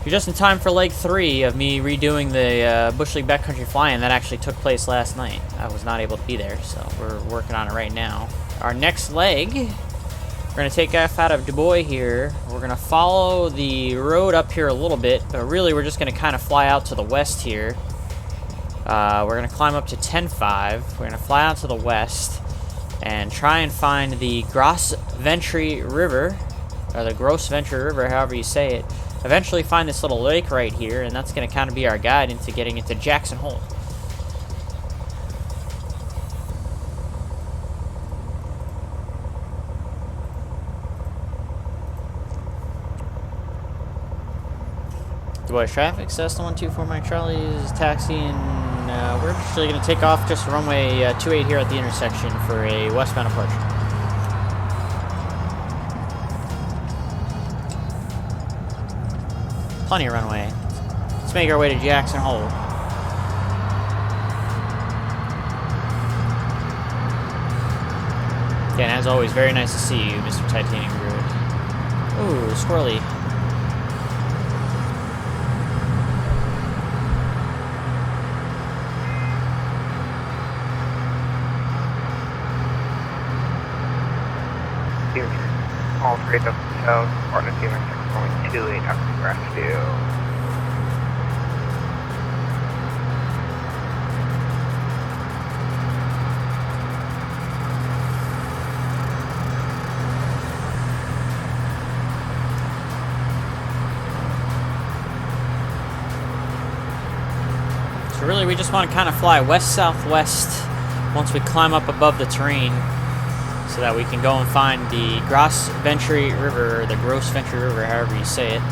You're just in time for leg 3 of me redoing the Bush League Backcountry Fly-In. That actually took place last night. I was not able to be there, so we're working on it right now. Our next leg, we're going to take off out of Du Bois here. We're going to follow the road up here a little bit, but really we're just going to kind of fly out to the west here. We're going to climb up to 10.5. We're going to fly out to the west and try and find the Gross Ventre River, or the Gross Ventre River, however you say it. Eventually find this little lake right here, and that's going to kind of be our guide into getting into Jackson Hole. Du Bois traffic, Cessna 124 Mike Charlie is taxiing. We're actually going to take off just runway 28 here at the intersection for a westbound approach. Plenty of runway. Let's make our way to Jackson Hole. Again, as always, very nice to see you, Mr. Titanium Druid. Ooh, squirrely. all straight up the south, partner team going 28 out to Grassfield. So really we just want to kind of fly west-southwest once we climb up above the terrain so that we can go and find the Gross Ventry River, or the Gross Ventry River, however you say it.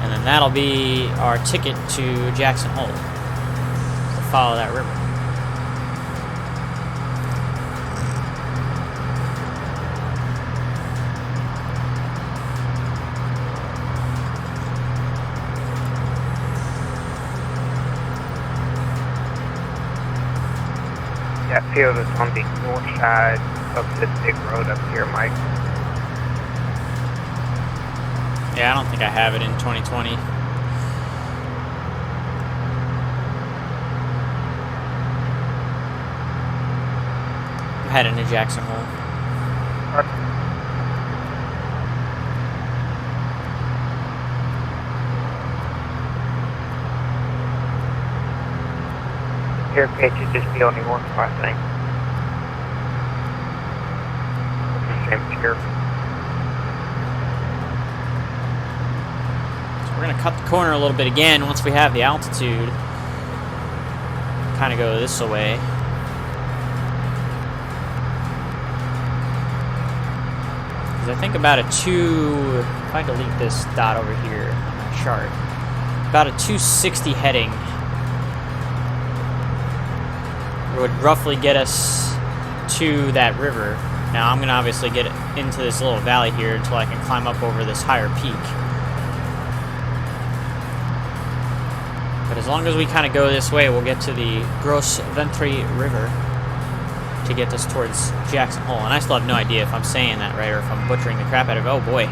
And then that'll be our ticket to Jackson Hole, to follow that river. That field is on the north side of this big road up here, Mike. Yeah, I don't think I have it in 2020. I'm heading to Jackson Hole. Here, pitch should just be on the north side, I think. Same here. So we're going to cut the corner a little bit again once we have the altitude. Kind of go this way. Because I think about a if I delete this dot over here on my chart, about a 260 heading would roughly get us to that river. Now I'm going to obviously get into this little valley here until I can climb up over this higher peak. But as long as we kind of go this way, we'll get to the Gross Ventry River to get us towards Jackson Hole. And I still have no idea if I'm saying that right or if I'm butchering the crap out of it. Oh boy.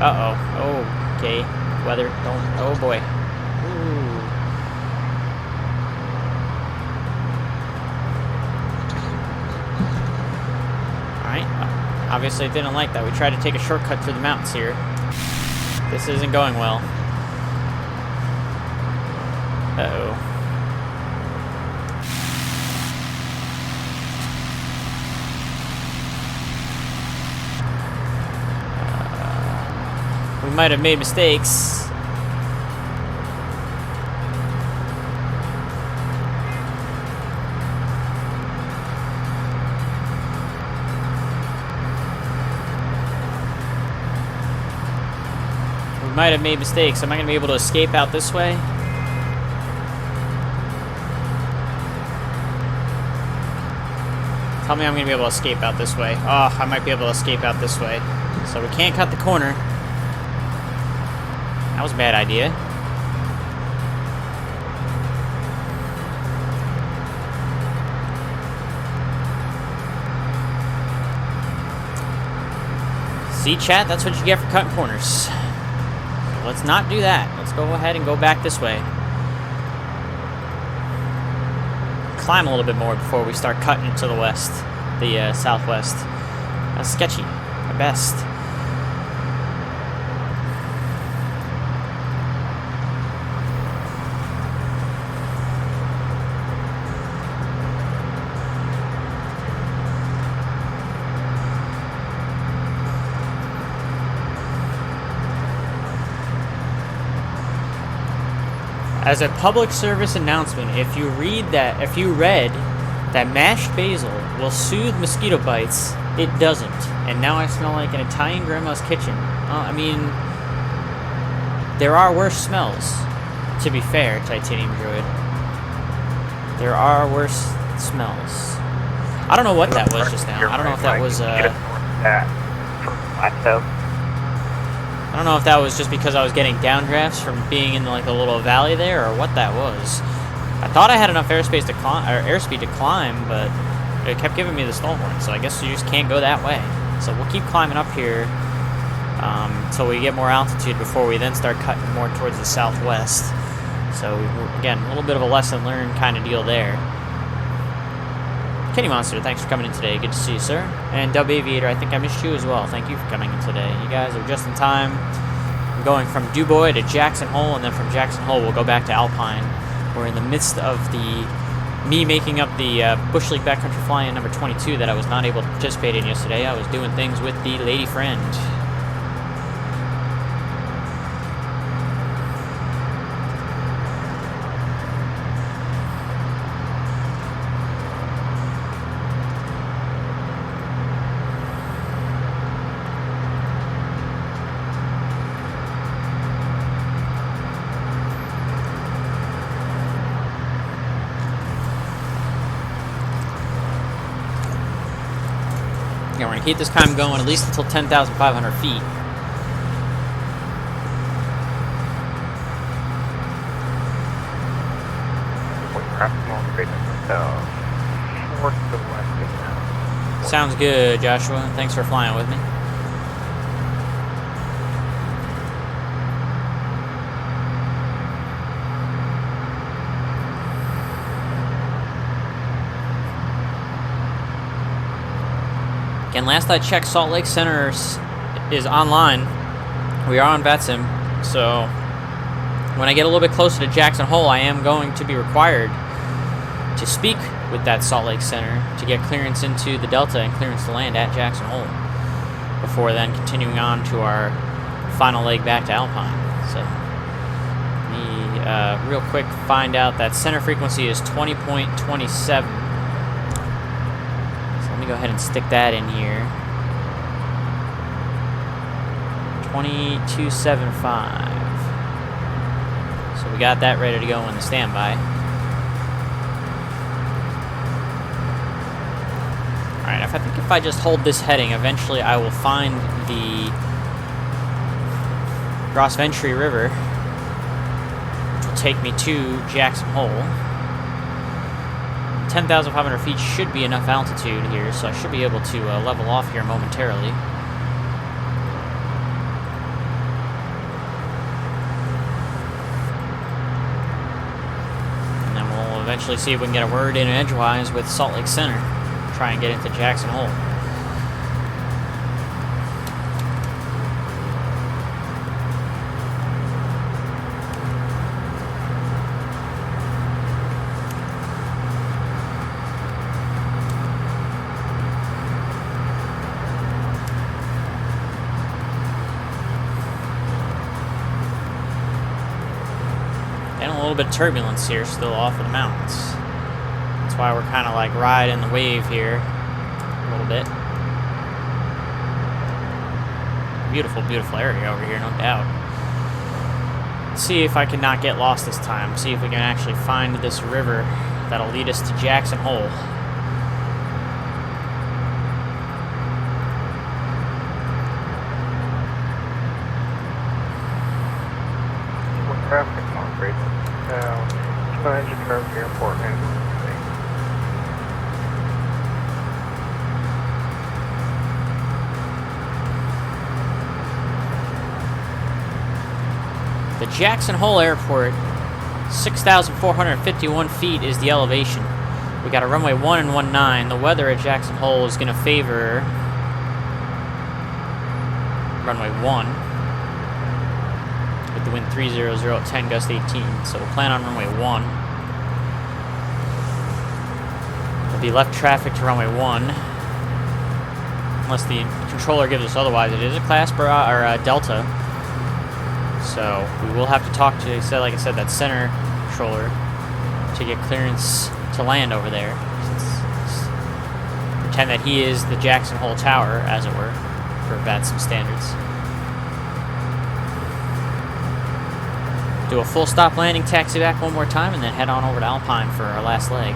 Uh-oh. Okay. Weather. Don't. Oh boy. Ooh. Obviously, didn't like that. We tried to take a shortcut through the mountains here. This isn't going well. Uh-oh. We might have made mistakes. Might have made mistakes. Am I going to be able to escape out this way? Tell me I'm going to be able to escape out this way. Oh, I might be able to escape out this way. So we can't cut the corner. That was a bad idea. See, chat? That's what you get for cutting corners. Let's not do that. Let's go ahead and go back this way. Climb a little bit more before we start cutting to the west, the southwest. That's sketchy, at best. As a public service announcement, if you read that mashed basil will soothe mosquito bites, it doesn't. And now I smell like an Italian grandma's kitchen. I mean, there are worse smells, to be fair, Titanium Droid. There are worse smells. I don't know what that was just now. I don't know if that was, I don't know if that was just because I was getting downdrafts from being in like the little valley there, or what that was. I thought I had enough airspeed to climb, but it kept giving me the stall horn, so I guess you just can't go that way. So we'll keep climbing up here until we get more altitude before we then start cutting more towards the southwest. So again, a little bit of a lesson learned kind of deal there. Kenny Monster, thanks for coming in today. Good to see you, sir. And Dub Aviator, I think I missed you as well. Thank you for coming in today. You guys are just in time. We're going from Dubois to Jackson Hole, and then from Jackson Hole we'll go back to Alpine. We're in the midst of me making up the Bush League Backcountry Fly-In number 22 that I was not able to participate in yesterday. I was doing things with the lady friend. Yeah, we're going to keep this time going at least until 10,500 feet. Sounds good, Joshua. Thanks for flying with me. And last I checked, Salt Lake Center is online. We are on VATSIM, so when I get a little bit closer to Jackson Hole, I am going to be required to speak with that Salt Lake Center to get clearance into the Delta and clearance to land at Jackson Hole, before then continuing on to our final leg back to Alpine. So let me real quick find out that center frequency is 20.27. Go ahead and stick that in here. 2275. So we got that ready to go in the standby. Alright, I think if I just hold this heading, eventually I will find the Ross Ventry River, which will take me to Jackson Hole. 10,500 feet should be enough altitude here, so I should be able to level off here momentarily. And then we'll eventually see if we can get a word in edgewise with Salt Lake Center. Try and get into Jackson Hole. A little bit of turbulence here still off of the mountains. That's why we're kind of like riding the wave here a little bit. Beautiful, beautiful area over here, no doubt. Let's see if I can not get lost this time. See if we can actually find this river that'll lead us to Jackson Hole. Traffic on great. Engine airport and the Jackson Hole Airport, 6,451 feet is the elevation. We got a runway 1 and 19. The weather at Jackson Hole is going to favor runway 1. The wind 300 at 10, gust 18. So we'll plan on runway 1. There'll be left traffic to runway 1. Unless the controller gives us otherwise. It is a Class Delta. So we will have to talk to, like I said, that center controller to get clearance to land over there. Pretend that he is the Jackson Hole Tower, as it were, for VATSIM standards. Do a full stop landing, taxi back one more time, and then head on over to Alpine for our last leg.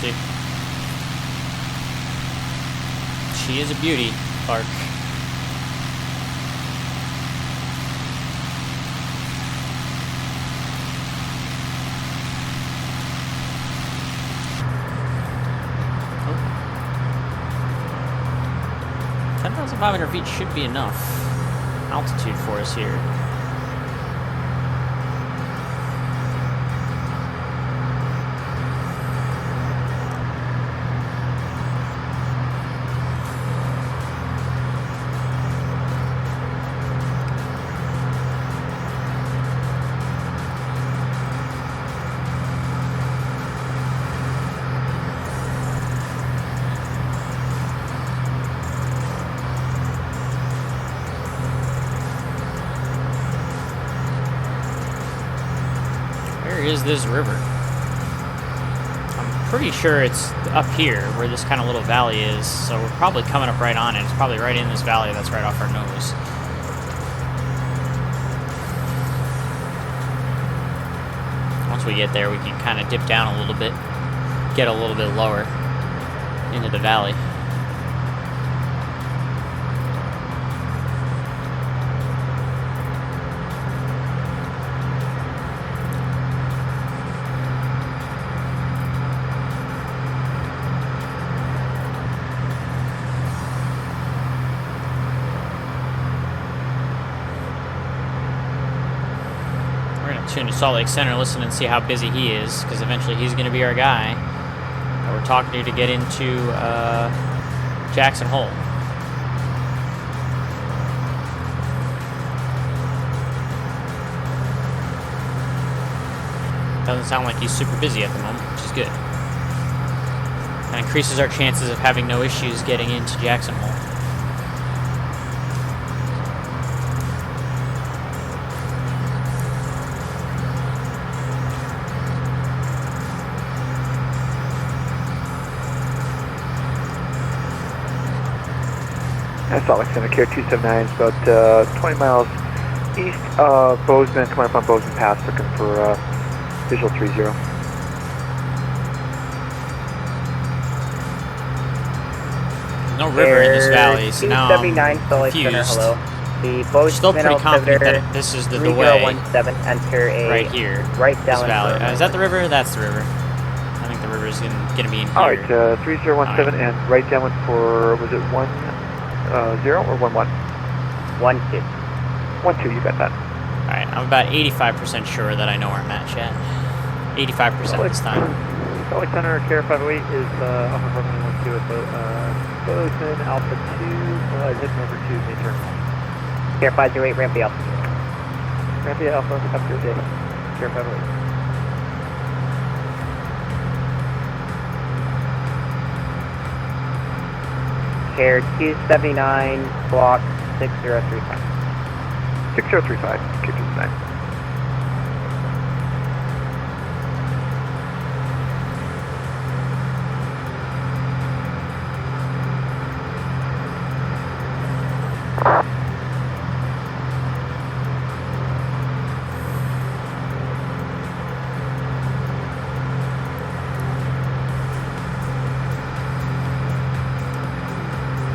see. She is a beauty, Clark. Oh. 10,500 feet should be enough altitude for us here. Is this river? I'm pretty sure it's up here where this kind of little valley is, so we're probably coming up right on it. It's probably right in this valley that's right off our nose. Once we get there, we can kind of dip down a little bit, get a little bit lower into the valley. Tune to Salt Lake Center, listen and see how busy he is, because eventually he's going to be our guy that we're talking to get into Jackson Hole. Doesn't sound like he's super busy at the moment, which is good. That increases our chances of having no issues getting into Jackson Hole. Salt Lake Center, Care 279 is about 20 miles east of Bozeman, coming up on Bozeman Pass, looking for visual 30. No river in this valley, so now I'm 279 Salt Lake Center, confused. hello. The Bozeman Still pretty confident altimeter that this is the way 3017, enter a right here. right This down valley. Is that the river? That's the river. I think the river is gonna be in here. Alright, 3017 and right down for, was it 10 or 11? 12. 12, you got that. Alright, I'm about 85% sure that I know where I'm at, chat. 85% this time. Salt Lake Center, Care 508 is off of runway 12 at Bozeman, Alpha 2, is it number 2, may turn. Care 508, ramp the Alpha. Rampy Alpha, have a good day. Care 508. Care 279, block 6035. 6035, Care 279.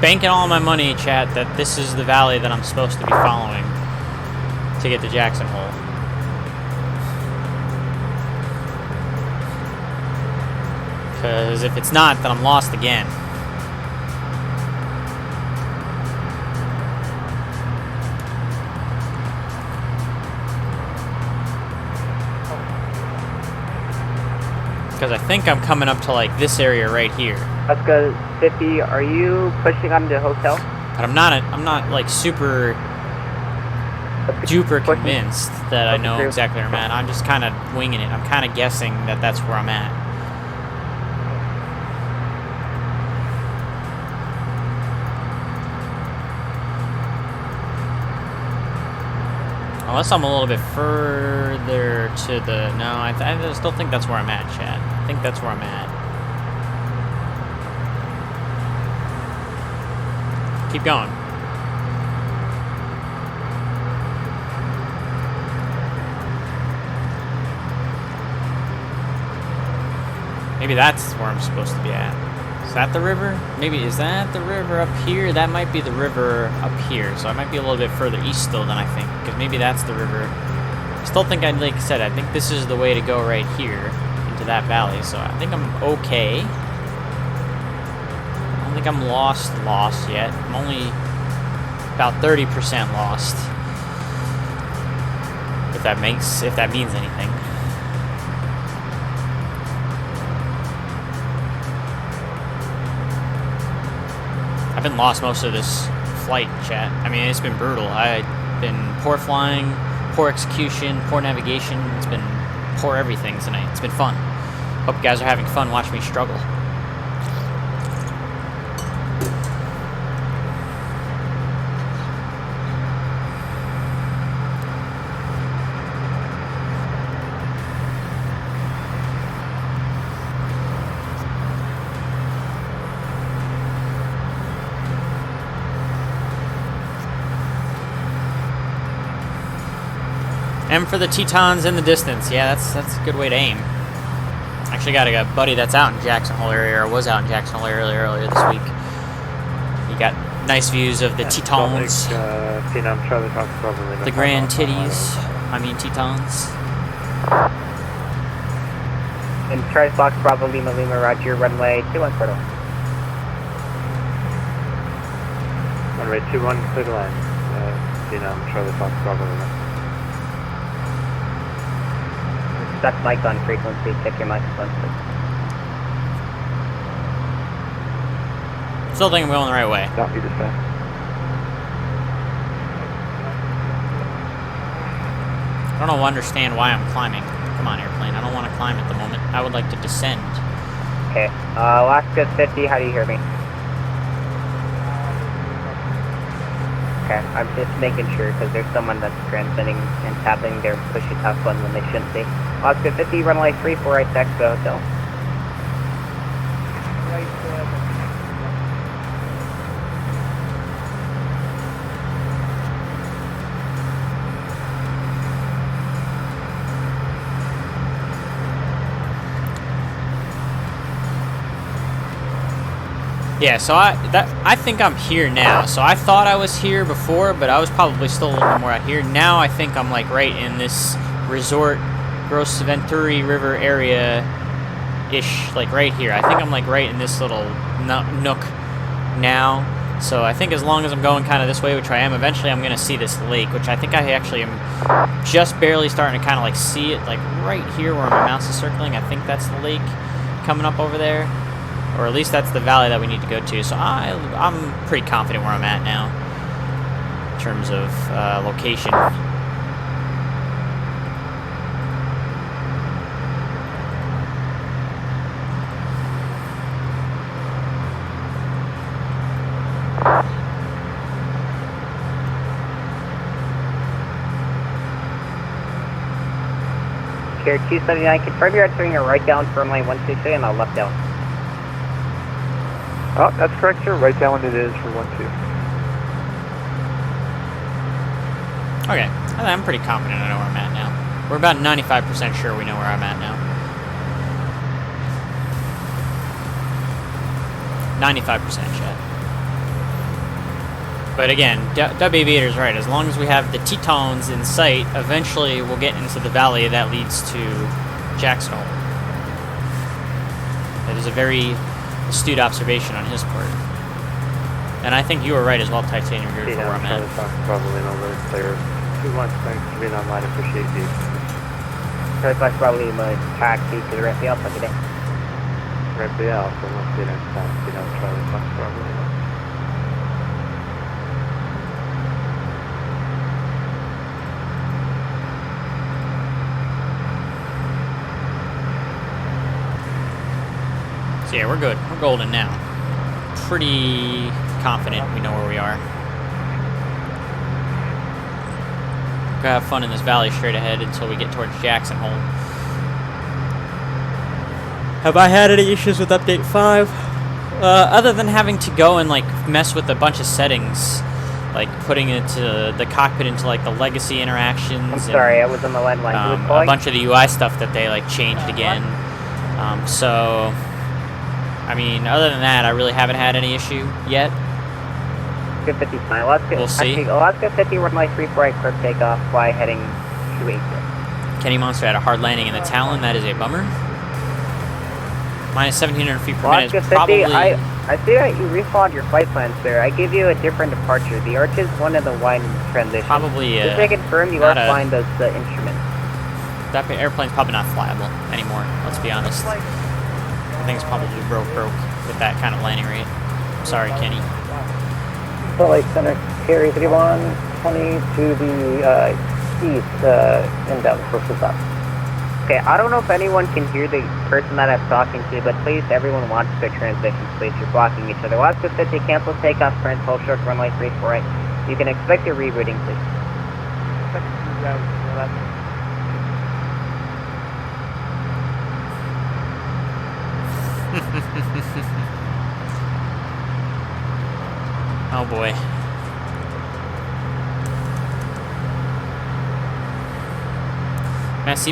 Banking all my money, chat, that this is the valley that I'm supposed to be following to get to Jackson Hole. Because if it's not, then I'm lost again. Because I think I'm coming up to like this area right here. Let's go 50. Are you pushing on the hotel? But I'm not like super duper convinced that I know exactly where I'm at. I'm just kind of winging it. I'm kind of guessing that that's where I'm at. Unless I'm a little bit further to the... No, I still think that's where I'm at, Chad. I think that's where I'm at. Keep going. Maybe that's where I'm supposed to be at. Is that the river? Maybe, is that the river up here? That might be the river up here. So I might be a little bit further east still than I think. Because maybe that's the river. I still think, like I said, I think this is the way to go right here into that valley. So I think I'm okay. I don't think I'm lost yet. I'm only about 30% lost. If that means anything. I've been lost most of this flight, chat. I mean, it's been brutal. I've been poor flying, poor execution, poor navigation. It's been poor everything tonight. It's been fun. Hope you guys are having fun watching me struggle. M for the Tetons in the distance. Yeah, that's a good way to aim. Actually got a buddy that's out in Jackson Hole area, or was out in Jackson Hole area earlier this week. He got nice views of the Tetons. The grand titties. I mean Tetons. And Charlie Fox Bravo Lima Lima Roger, runway 21 Portal. Runway 21, clear the line. Charlie Fox Bravo Lima. Stuck mic on frequency, check your microphone please. Still think I'm going the right way. Don't be dispatch. I don't understand why I'm climbing. Come on, airplane. I don't want to climb at the moment. I would like to descend. Okay, Alaska 50, how do you hear me? Okay, I'm just making sure because there's someone that's transmitting and tapping their push a top button when they shouldn't be. Alaska 50, runway 34 right taxi to the hotel. Yeah, so I think I'm here now. So I thought I was here before, but I was probably still a little bit more out here. Now I think I'm like right in this resort, Gross Venturi River area-ish, like right here. I think I'm like right in this little nook now. So I think as long as I'm going kind of this way, which I am, eventually I'm going to see this lake, which I think I actually am just barely starting to kind of like see it, like right here where my mouse is circling. I think that's the lake coming up over there. Or at least that's the valley that we need to go to. So I'm pretty confident where I'm at now in terms of location. Care 279, confirm you're entering a right down for runway 123 and I'll left down. Oh, that's correct, sir. Right down it is for 12. Okay, I'm pretty confident I know where I'm at now. We're about 95% sure we know where I'm at now. 95% yet. But again, WAViator's right. As long as we have the Tetons in sight, eventually we'll get into the valley that leads to Jackson Hole. That is a very astute observation on his part. And I think you were right as well, Titanium, for where I'm at. Probably no road clear. 21, thanks for being online. Appreciate you. Charlie Fox Bravo Lima taxi to the Ramp Alpha today. Ramp Alpha, we'll see you next time. Charlie Fox Bravo Lima. So yeah, we're good. We're golden now. Pretty confident we know where we are. We're gonna have fun in this valley straight ahead until we get towards Jackson Hole. Have I had any issues with update 5? Other than having to go and like mess with a bunch of settings, like putting it to the cockpit into like the legacy interactions. I'm sorry, I was on the landline. A bunch of the UI stuff that they like changed again. So, I mean, other than that, I really haven't had any issue yet. Good 50 mile. Alaska, We'll see. Actually, Alaska 50 runway 34 clear takeoff. Fly heading 280. Kenny Monster had a hard landing in the Talon. That is a bummer. Minus 1,700 feet per minute Alaska is 50, probably... I see that you refilled your flight plans there. I gave you a different departure. The Arch is one of the wide transitions. Probably, Just to confirm, you are not a- flying those instruments. That airplane's probably not flyable anymore, let's be honest. I think it's probably broke with that kind of landing rate. I'm sorry, Kenny. Salt Lake Center, carry 3120 to the east, inbound for stop. Okay, I don't know if anyone can hear the person that I'm talking to, but please, everyone watch their transitions, please. You're blocking each other. Alaska 50, cancel takeoff, current full short runway 34. You can expect a rerouting, please. Oh boy. Messy.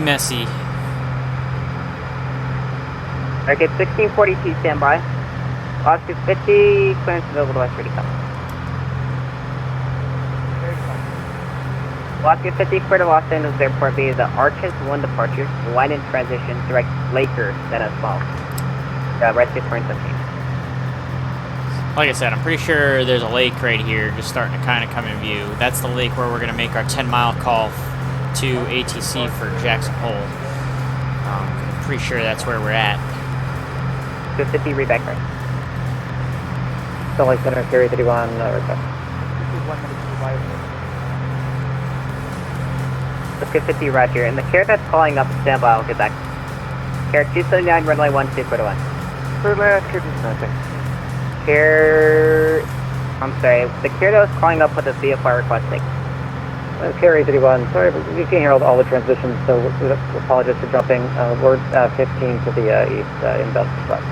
Okay, 1642, stand by. Alaska 50, clearance available to West 30 come. Alaska 50, clear to Los Angeles Airport via the Arch has one departure, line in transition, direct Laker, then as follows. Rescue for interception. Like I said, I'm pretty sure there's a lake right here just starting to kind of come in view. That's the lake where we're going to make our 10-mile call to ATC for Jackson Hole. I'm pretty sure that's where we're at. 250, read back right. Salt Lake Center, carry 31, request. Let's get 50 roger. And the carrier that's calling up, stand by, I'll get back. Carrier 279, runway 12, clear to land. Third land, carrier 279. Carrier, I'm sorry, the carrier that was calling up with a VFR requesting. Carry 31, sorry, but you can't hear all the transitions, so we apologize for jumping. We're 15 to the east, inbound for stop.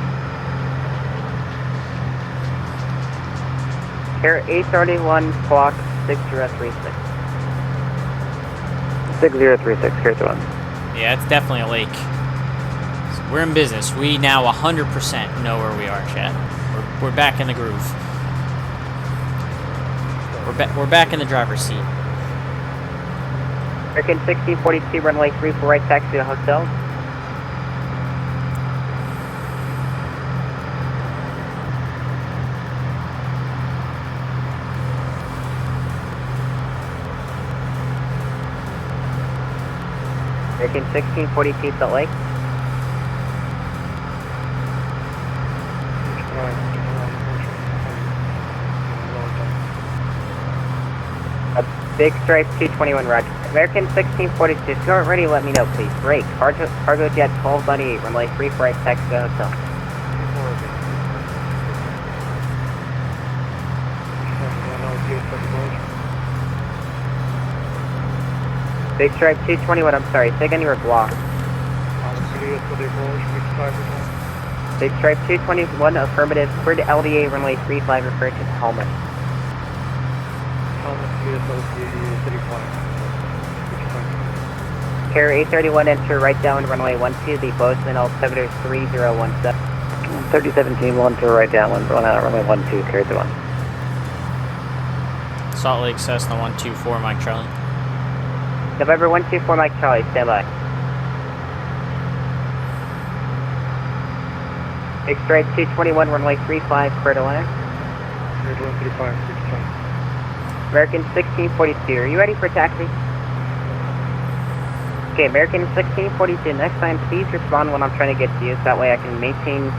Carrier 831, clock 6036. 6036, carry 31. Yeah, it's definitely a lake. So we're in business. We now 100% know where we are, chat. We're back in the groove. We're back in the driver's seat. American 1642, runway 34 right, taxi to the hotel. American 1642, Salt Lake. Big Stripe 221, roger. American 1642, if you're not ready, let me know, please. Break. Cargo Jet 1298, runway 34 right, taxi to the hotel. Big Stripe 221, I'm sorry, say again, you were blocked. Big Stripe 221, affirmative, cleared LDA, runway 35, refer to helmet. Carrier 831, enter right down runway 12, the Bozeman altimeter 3017. 3017, one to right down, one out, runway 12, carry 31. Salt Lake Cessna 124, Mike Charlie. November 124, Mike Charlie, stand by. Big Stripe 221, runway 35, clear to land. American 1642, are you ready for taxi? Okay, American 1642, next time please respond when I'm trying to get to you, so that way I can maintain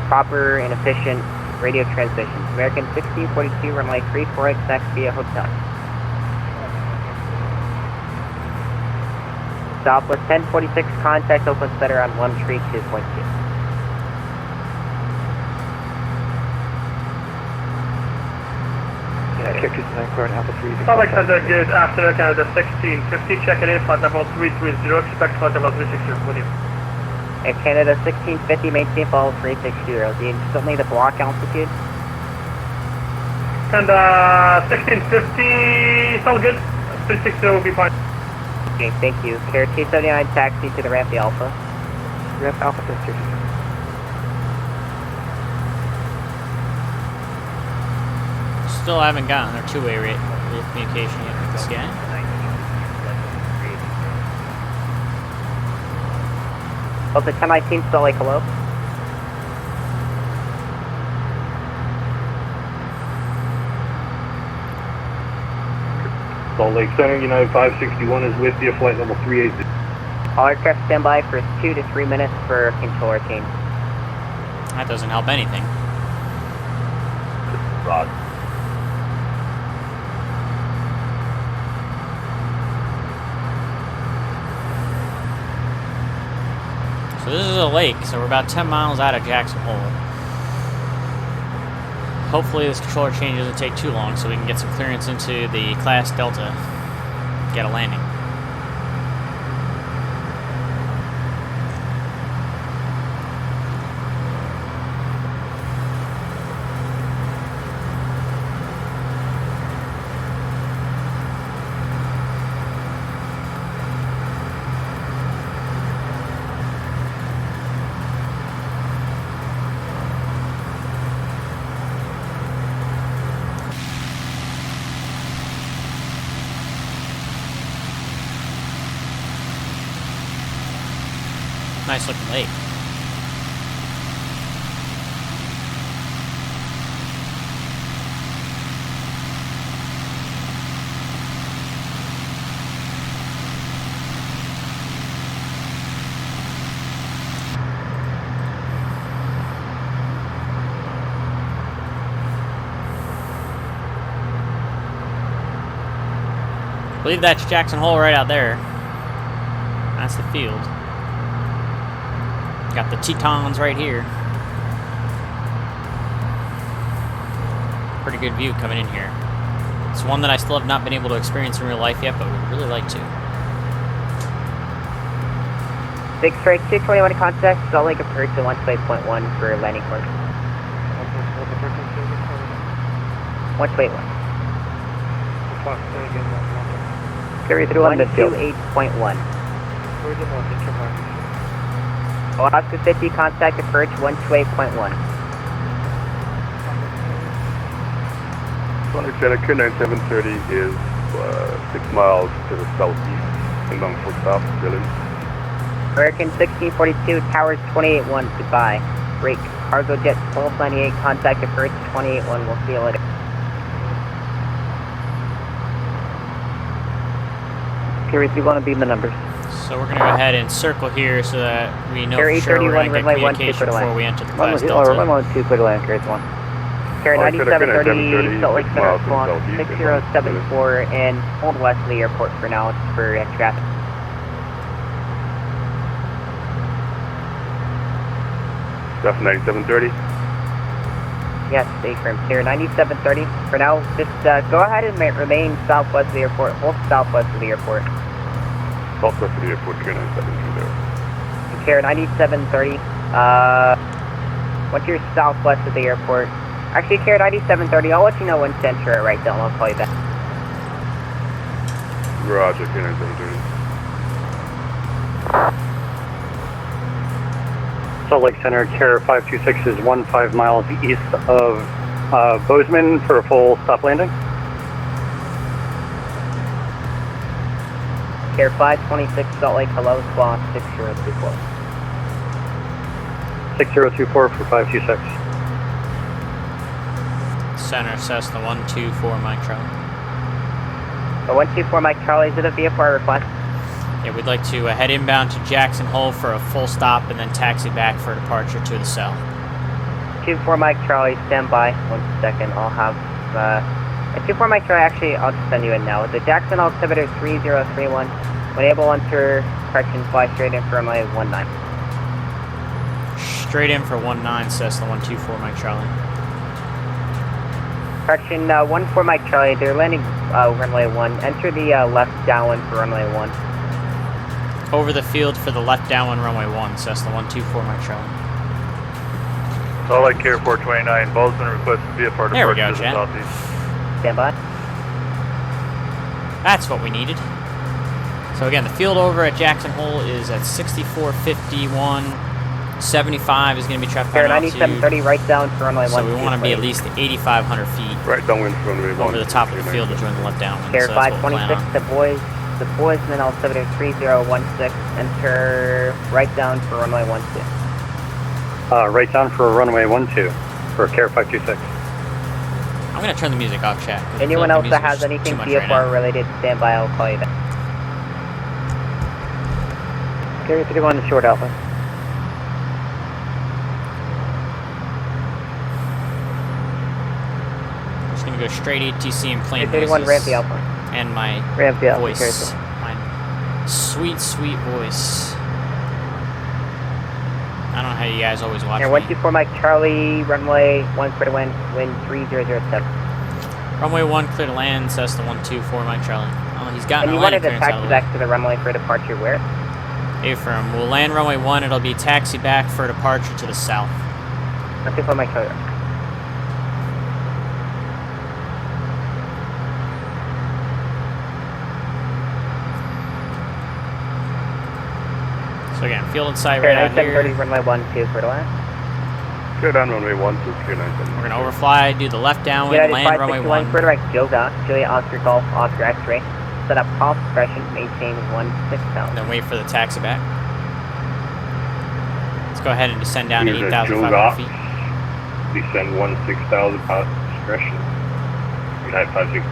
proper and efficient radio transmissions. American 1642, runway 34, taxi via hotel. Southwest 1046, contact open center on 132.2. Carrier 279, clear on Alpha 3. Salt Lake Center, good afternoon, Canada 1650, checking in, flight level 330, expect flight level 360 with you. Air Canada 1650, maintain follow 360. Do you still need the block altitude? And 1650, all good, 360 will be fine. Okay, thank you. Carrier 279, taxi to the ramp, the Alpha. Ramp Alpha 6, still haven't gotten our two-way communication yet with this guy. Oh, the 1019 Salt Lake, hello? Salt Lake Center, United 561 is with you, flight level 380. All aircraft standby for 2 to 3 minutes for controller change. That doesn't help anything. Rod. So this is a lake, so we're about 10 miles out of Jackson Hole. Hopefully this controller change doesn't take too long so we can get some clearance into the Class Delta, get a landing. Nice looking lake. I believe that's Jackson Hole right out there. That's the field. Got the Tetons right here. Pretty good view coming in here. It's one that I still have not been able to experience in real life yet, but would really like to. 6 strike 221 contact, Salt Lake approach to 128.1 for landing course. 128.1. Carry through on midfield. 128.1. Oscar 50 contact approach 128.1. Center Carenado 730 is 6 miles to the southeast, inbound full stop, Dylan. American 1642, Towers 28.1, goodbye. Break. Cargo jet 1298, contact approach 28.1, we'll see you later. Carry through on and beam the numbers. So we're going to go ahead and circle here so that we know Carry for sure we're 31, going to get runway 12, communication clear to before land. we enter the Class Delta. Runway 12, clear to land, carry 1. Carry Alright, 9730, Salt Lake Center, miles from Squawk southeast, 6074, and hold west of the airport for now for traffic. That's 9730. Yes, stay firm. Clear 9730. For now, just go ahead and remain southwest of the airport. Hold southwest of the airport. Southwest of the airport, Carenado 730. Clear 9730. Once you're southwest of the airport, actually, Clear 9730. I'll let you know when to enter it right down. I'll call you back. Roger, Carenado 730. Salt Lake Center, Care 526 is 15 miles east of Bozeman for a full stop landing. Care 526 Salt Lake, hello, squawk 6024. 6024 for 526. Center Cessna 124 Mike Charlie. 124 Mike Charlie, is it a VFR request? Yeah, we'd like to head inbound to Jackson Hole for a full stop and then taxi back for departure to the cell. 24 Mike Charlie, stand by. 1 second, I'll have 24 Mike Charlie, actually, I'll just send you in now. The Jackson altimeter 3031. When able, enter correction, fly straight in for runway 19. Straight in for 19 Cessna 124 Mike Charlie. Correction, 14 Mike Charlie, they're landing runway 1. Enter the left downwind for runway 1. Over the field for the left downwind runway 1 Cessna 124 Mike Charlie. Salt Lake Care 429, Bozeman requests VFR There we go, departure to the Jen. southeast. Stand by. That's what we needed. So again, the field over at Jackson Hole is at 6451. 75 is going to be traffic Care on altitude. 9730, right down for runway 12. So we want to be at least 8,500 feet Right downwind from runway 1. over the top of the field to join the left downwind. Care So that's what we'll 526, plan on. the boys, and then altimeter 3016, enter right down for runway 12. Right down for runway 12 for Care 526. I'm going to turn the music off, chat. 'cause I feel Anyone like else the that music's has anything too much right VFR now. related, stand by, I'll call you back. Carrier 31 short alpha. I'm just going to go straight ATC and plane Carrier 31, ramp the noises. alpha. And my Ramp the alpha. voice. My sweet, sweet voice. I don't know how you guys always watch Air me. 124 Mike Charlie, runway 1 clear to wind 3007. Runway 1 clear to land, Cessna 124 Mike Charlie. Oh, he's got And no you landing wanted to clearance out taxi of the way. back to the runway for departure where? Affirm. We'll land runway 1. It'll be taxi back for departure to the south. 124 Mike Charlie. So again, field and sight Air right out 9730, here. runway 12 clear to land. Clear down runway 12, clear 97. We're gonna overfly, do the left downwind, United land runway 561, 1. clear direct Joga, Julia Oscar Golf, Oscar X-ray. Set up pulse suppression, maintain 16,000. Then wait for the taxi back. Let's go ahead and descend down to Here's a 8,500 feet. Descend 16,000 past discretion. United 56.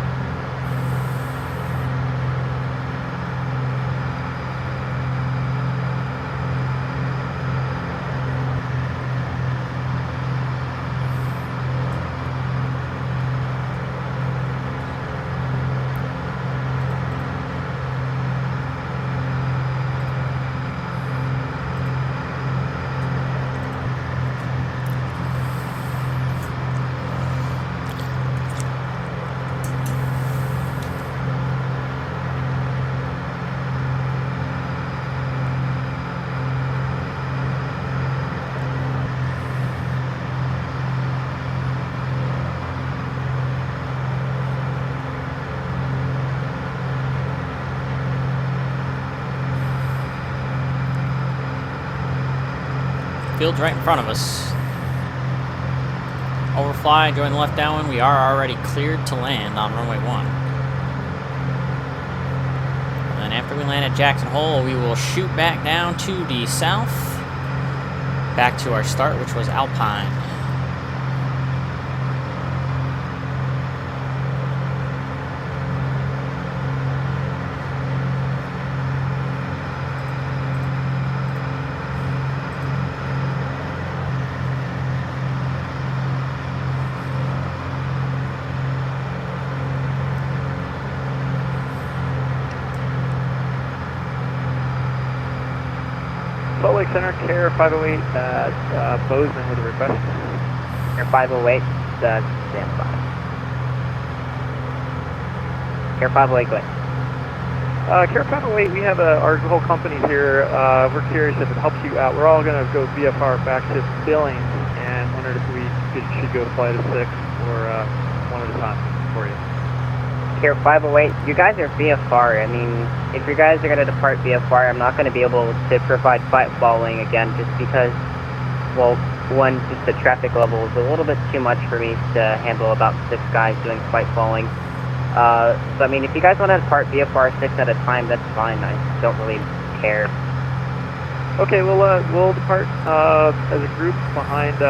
Field's right in front of us. Overfly, join the left downwind. We are already cleared to land on runway 1. And then after we land at Jackson Hole, we will shoot back down to the south, back to our start, which was Alpine. Salt Lake Center, Care 508 at Bozeman with a request. Air 508, stand by. Air 508, go ahead. Care 508, we have our whole company here. We're curious if it helps you out. We're all going to go VFR back to Billings and wondered if we should go flight of 6 or one at a time for you. Care 508, you guys are VFR. I mean, if you guys are going to depart VFR, I'm not going to be able to provide fight following again just because, well, one, just the traffic level is a little bit too much for me to handle about 6 guys doing fight following. So, I mean, if you guys want to depart VFR 6 at a time, that's fine. I don't really care. Okay, we'll depart as a group behind.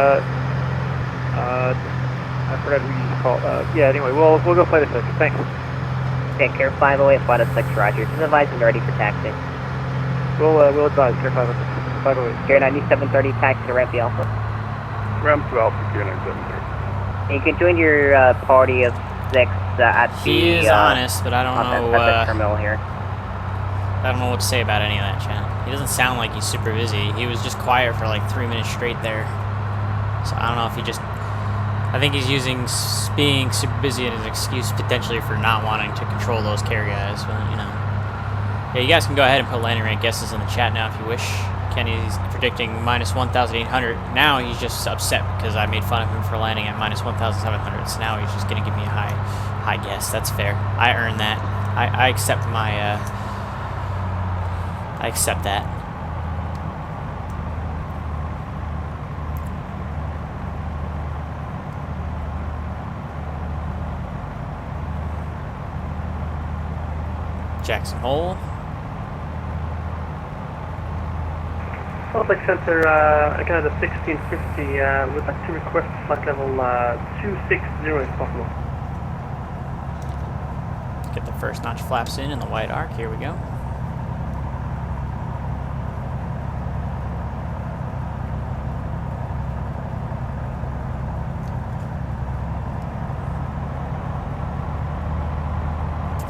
I forgot who you call. Yeah. Anyway, we'll go flight of 6. Thanks. Okay, Care 508, flight of 6, roger. Just advise when ready for taxi. We'll advise Care 508. Care 9730, taxi to ramp the Alpha. Ramp to Alpha, clear 97. You can join your party of 6 at the... He is honest, but I don't know. At the terminal here. I don't know what to say about any of that, chat. He doesn't sound like he's super busy. He was just quiet for like 3 minutes straight there. So I don't know if he just... I think he's using being super busy as an excuse potentially for not wanting to control those care guys, but you know. Yeah, you guys can go ahead and put landing rank guesses in the chat now if you wish. Kenny's predicting minus 1,800. Now he's just upset because I made fun of him for landing at minus 1,700. So now he's just gonna give me a high guess. That's fair. I earned that. I accept my I accept that. Jackson Hole. Salt Lake Center, Canada 1650, would like to request flight level 260 if possible. Get the first notch flaps in the white arc. Here we go.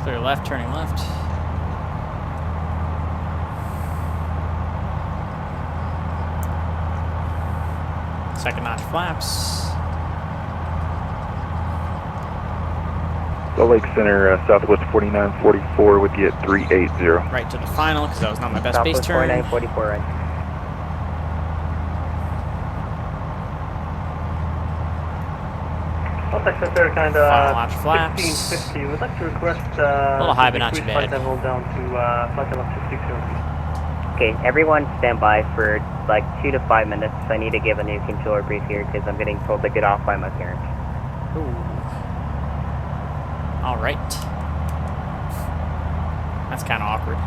Clear left, turning left. Second notch flaps. Salt Lake Center, Southwest 4944 with you at 380. Right to the final, because that was not my best base turn. 4944, right. Salt Lake Center, Canada Final notch flaps. 1650, would like to request A little high, but not too decrease flight bad. level down to flight level 260. Okay, everyone stand by for like 2 to 5 minutes. I need to give a new controller brief here because I'm getting told to get off by my parents. Ooh. All right. That's kind of awkward.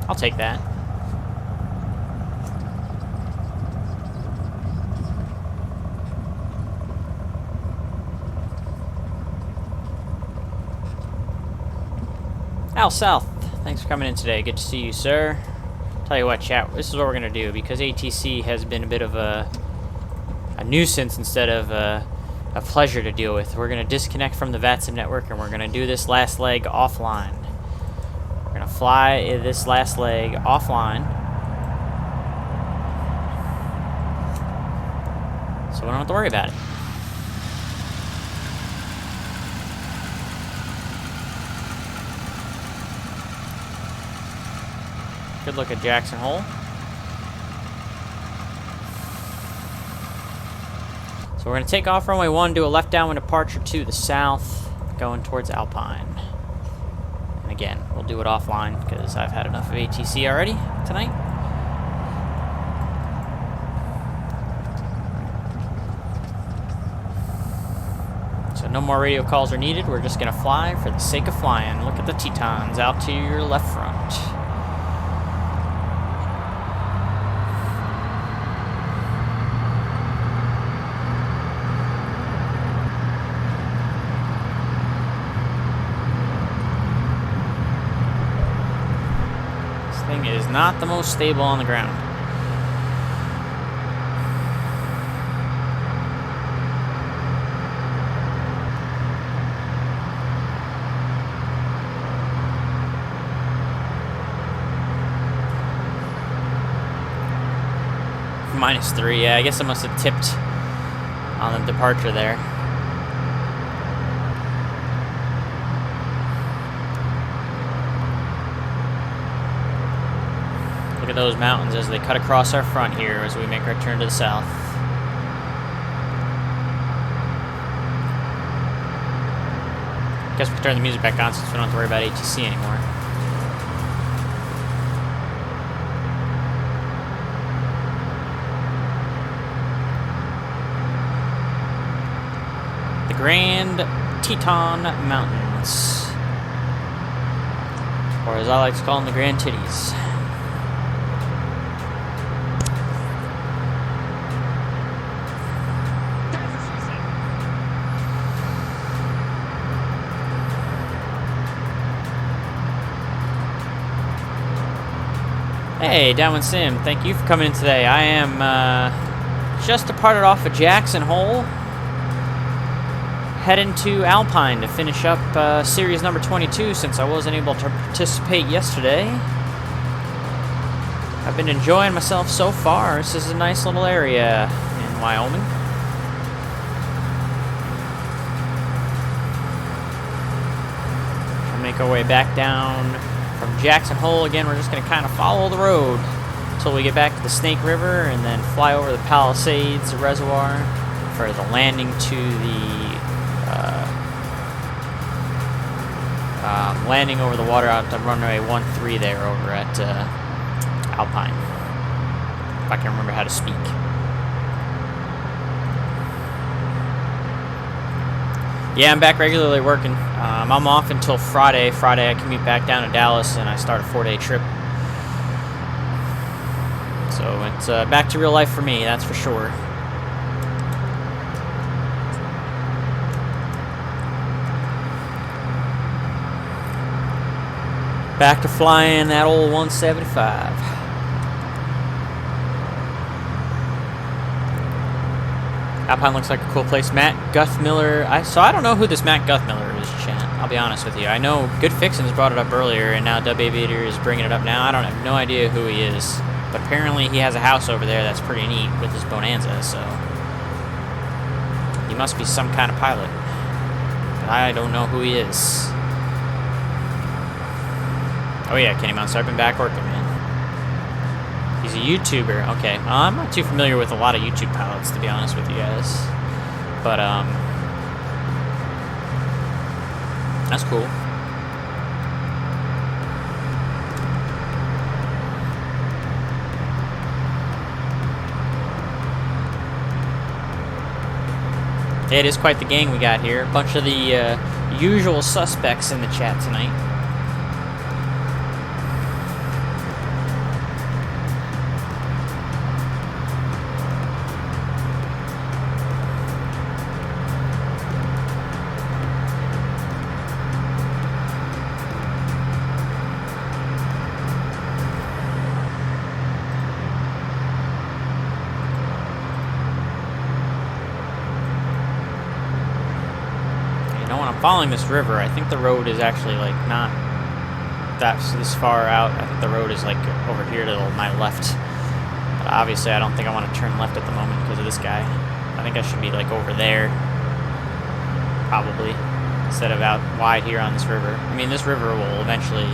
I'll take that. Al South, thanks for coming in today. Good to see you, sir. Tell you what, chat, this is what we're going to do, because ATC has been a bit of a nuisance instead of a pleasure to deal with. We're going to disconnect from the VATSIM network, and we're going to do this last leg offline. We're going to fly this last leg offline. So we don't have to worry about it. Good look at Jackson Hole. So we're going to take off runway 1, do a left downwind departure to the south, going towards Alpine. And again, we'll do it offline because I've had enough of ATC already tonight. So no more radio calls are needed. We're just going to fly for the sake of flying. Look at the Tetons out to your left front. Thing is not the most stable on the ground. -3, yeah, I guess I must have tipped on the departure there. Look at those mountains as they cut across our front here as we make our turn to the south. Guess we can turn the music back on since we don't have to worry about ATC anymore. The Grand Teton Mountains. Or as I like to call them, the Grand Titties. Hey, Downwindsim, thank you for coming in today. I am just departed off of Jackson Hole, heading to Alpine to finish up series number 22 since I wasn't able to participate yesterday. I've been enjoying myself so far. This is a nice little area in Wyoming. We'll make our way back down from Jackson Hole. Again, we're just going to kind of follow the road. until we get back to the Snake River and then fly over the Palisades Reservoir for the landing to the landing over the water out to runway 13 there over at Alpine. If I can remember how to speak. Yeah, I'm back regularly working. I'm off until Friday. Friday I commute back down to Dallas and I start a 4-day trip. So it's back to real life for me, that's for sure. Back to flying that old 175. Alpine looks like a cool place. Matt Guthmiller. I don't know who this Matt Guthmiller is, chat. I'll be honest with you. I know Good Fixins brought it up earlier, and now Dub Aviator is bringing it up now. I have no idea who he is. But apparently he has a house over there that's pretty neat with his Bonanza, so he must be some kind of pilot. But I don't know who he is. Oh yeah, Kenny Monster, I've been back working, man. He's a YouTuber. Okay, well, I'm not too familiar with a lot of YouTube pilots, to be honest with you guys. But, that's cool. It is quite the gang we got here. A bunch of the usual suspects in the chat tonight. Following this river, I think the road is actually like not this far out. I think the road is like over here to my left. But obviously I don't think I want to turn left at the moment because of this guy. I think I should be like over there, probably, instead of out wide here on this river. I mean, this river will eventually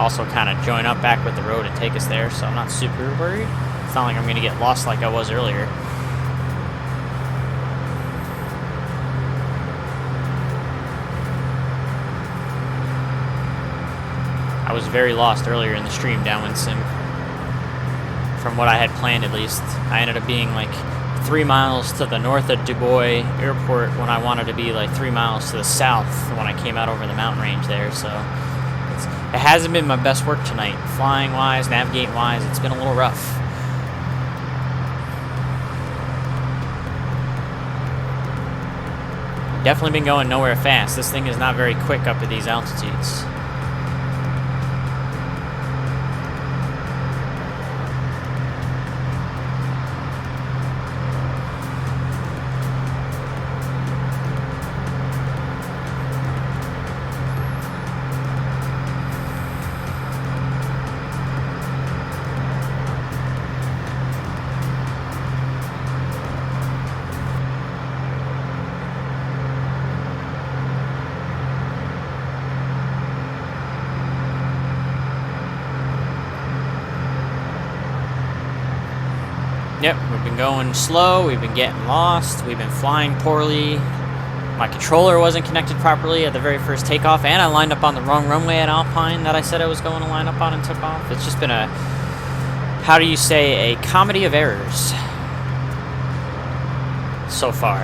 also kind of join up back with the road and take us there, so I'm not super worried. It's not like I'm going to get lost like I was earlier. I was very lost earlier in the stream, Downwindsim. From what I had planned, at least. I ended up being like 3 miles to the north of Dubois Airport when I wanted to be like 3 miles to the south when I came out over the mountain range there, so it hasn't been my best work tonight. Flying-wise, navigating-wise, it's been a little rough. Definitely been going nowhere fast. This thing is not very quick up at these altitudes. Yep, we've been going slow, we've been getting lost, we've been flying poorly. My controller wasn't connected properly at the very first takeoff, and I lined up on the wrong runway at Alpine that I said I was going to line up on and took off. It's just been a, how do you say, a comedy of errors so far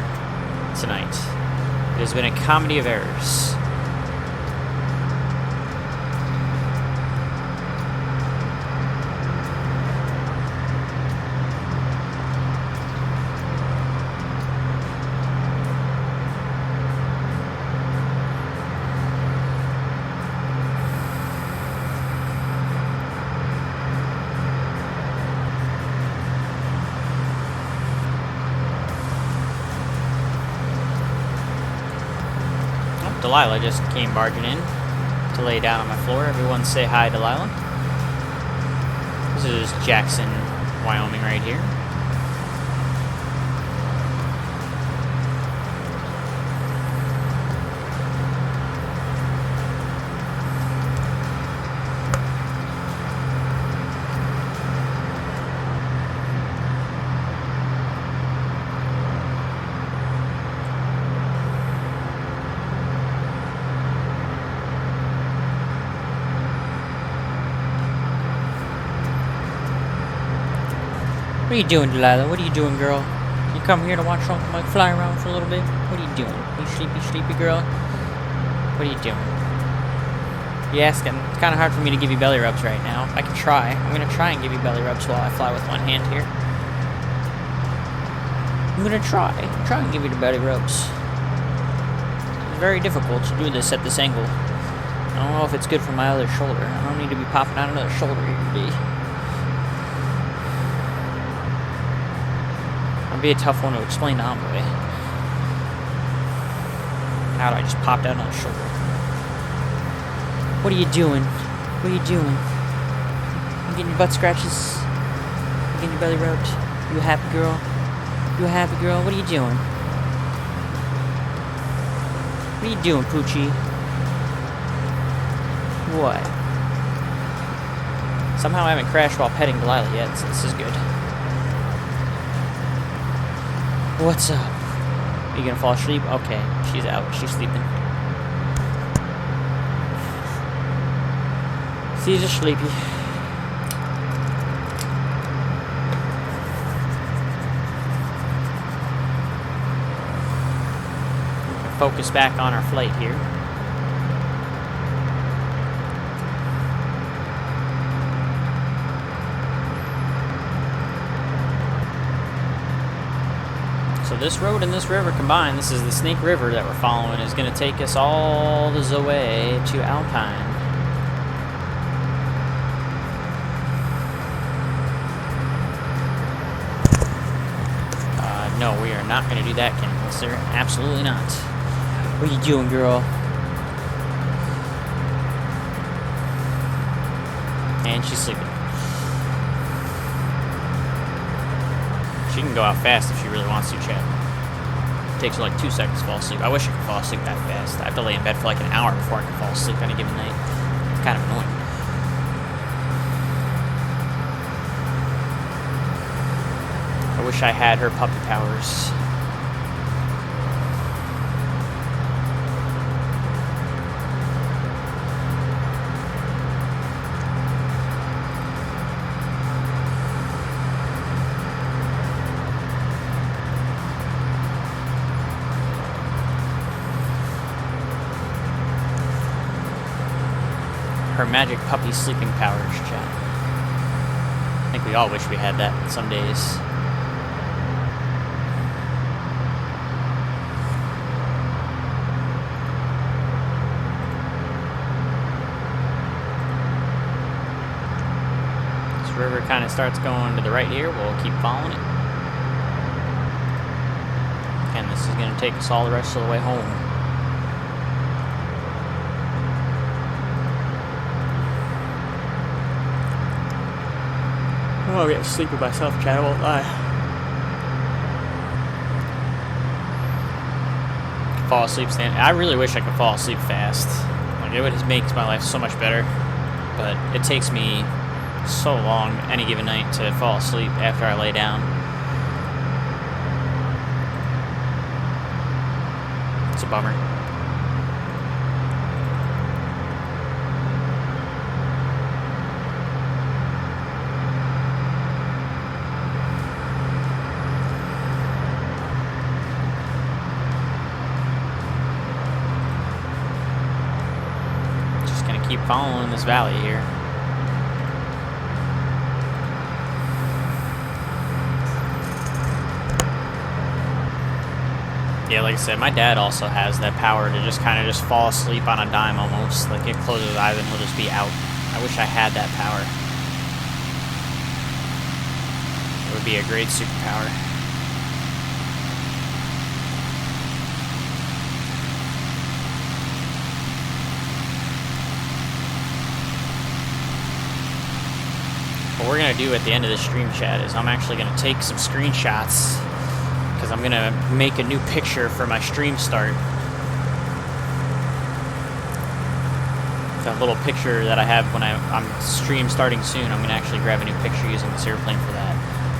tonight. It has been a comedy of errors. Delilah just came barging in to lay down on my floor. Everyone say hi, Delilah. This is Jackson, Wyoming right here. What are you doing, Delilah? What are you doing, girl? You come here to watch Uncle Mike fly around for a little bit? What are you doing? You sleepy girl? What are you doing? You asking? It's kind of hard for me to give you belly rubs right now. I can try. I'm going to try and give you belly rubs while I fly with one hand here. I'm going to try and give you the belly rubs. It's very difficult to do this at this angle. I don't know if it's good for my other shoulder. I don't need to be popping out another shoulder here today. It'll be a tough one to explain the envoy. How do I just popped out another shoulder? What are you doing? What are you doing? You getting your butt scratches? You getting your belly rubbed? You a happy girl? You a happy girl? What are you doing? What are you doing, Poochie? What? Somehow I haven't crashed while petting Delilah yet, so this is good. What's up? Are you gonna fall asleep? Okay, she's out. She's sleeping. She's just sleepy. Focus back on our flight here. So this road and this river combined, this is the Snake River that we're following, is going to take us all the way to Alpine. No, we are not going to do that, Ken, sir. Absolutely not. What are you doing, girl? And she's sleeping. She can go out fast if she really wants to, Chad. It takes her like 2 seconds to fall asleep. I wish I could fall asleep that fast. I have to lay in bed for like an hour before I can fall asleep any given night. It's kind of annoying. I wish I had her puppy powers. Her magic puppy sleeping powers, chat. I think we all wish we had that some days. This river kind of starts going to the right here. We'll keep following it. And this is going to take us all the rest of the way home. Oh, I'm getting sleepy myself, Chad, I won't lie. Fall asleep standing. I really wish I could fall asleep fast. Like, it would just make my life so much better. But it takes me so long any given night to fall asleep after I lay down. It's a bummer. Keep following this valley here. Yeah, like I said, my dad also has that power to just kind of just fall asleep on a dime almost. Like, it closes his eyes and we'll just be out. I wish I had that power. It would be a great superpower. What we're going to do at the end of this stream, chat, is I'm actually going to take some screenshots because I'm going to make a new picture for my stream start. That little picture that I have when I'm stream starting soon, I'm going to actually grab a new picture using this airplane for that.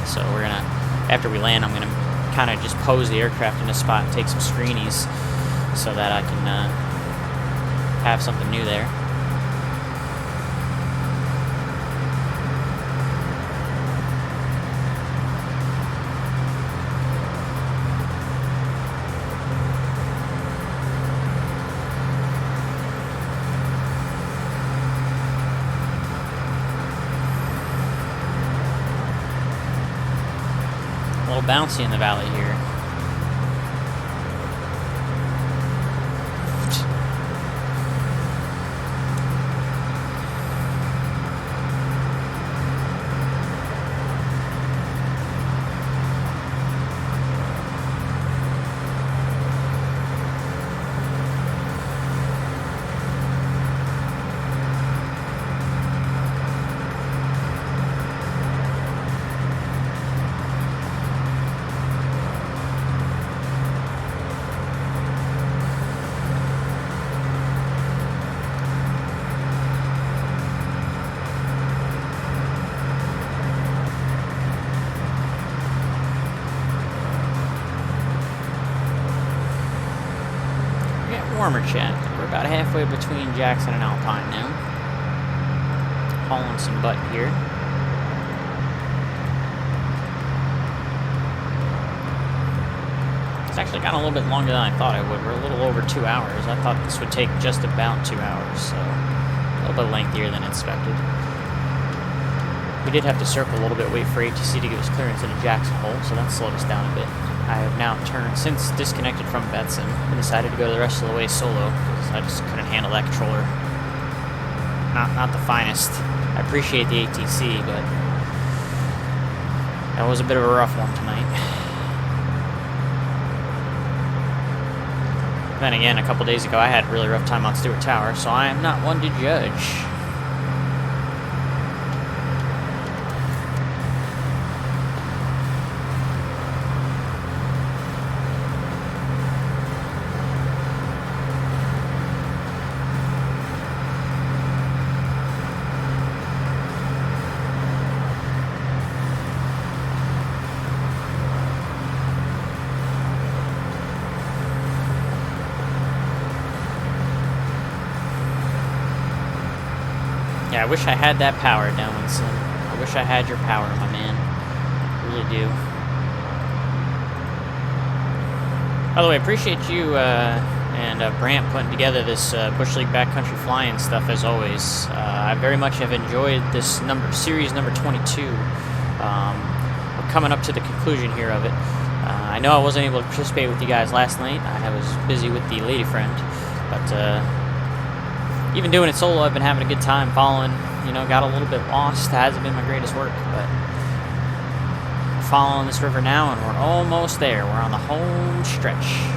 So we're going to, after we land, I'm going to kind of just pose the aircraft in this spot and take some screenies so that I can have something new there. bouncy in the valley here. Warmer chat. We're about halfway between Jackson and Alpine now. Hauling some butt here. It's actually gone a little bit longer than I thought it would. We're a little over 2 hours. I thought this would take just about 2 hours, so a little bit lengthier than expected. We did have to circle a little bit, wait for ATC to give us clearance into Jackson Hole, so that slowed us down a bit. I have now turned, since disconnected from VATSIM, and decided to go the rest of the way solo, because I just couldn't handle that controller. Not the finest. I appreciate the ATC, but that was a bit of a rough one tonight. Then again, a couple days ago, I had a really rough time on Stewart Tower, so I am not one to judge. Yeah, I wish I had that power, Downwindsim. I wish I had your power, my man. I really do. By the way, appreciate you and Brant putting together this Bush League Backcountry flying stuff as always. I very much have enjoyed this series number 22. We're coming up to the conclusion here of it. I know I wasn't able to participate with you guys last night. I was busy with the lady friend, but even doing it solo, I've been having a good time following. You know, got a little bit lost. It hasn't been my greatest work, but we're following this river now, and we're almost there. We're on the home stretch.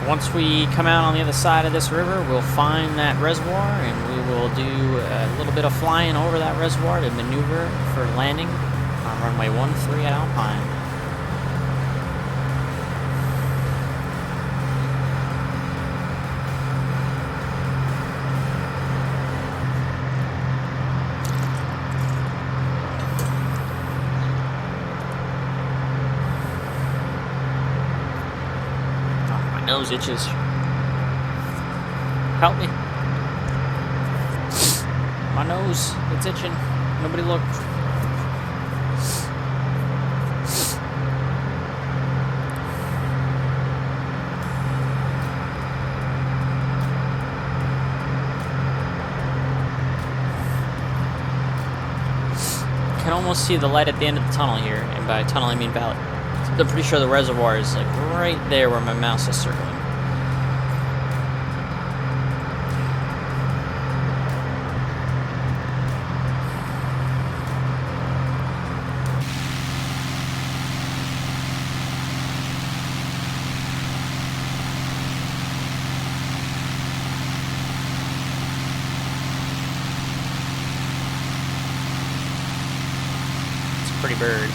Once we come out on the other side of this river, we'll find that reservoir, and we will do a little bit of flying over that reservoir to maneuver for landing on runway 13 at Alpine. Nose itches. Help me. My nose, it's itching. Nobody look. Can almost see the light at the end of the tunnel here, and by tunnel I mean valley. I'm pretty sure the reservoir is like right there where my mouse is circling. It's a pretty bird.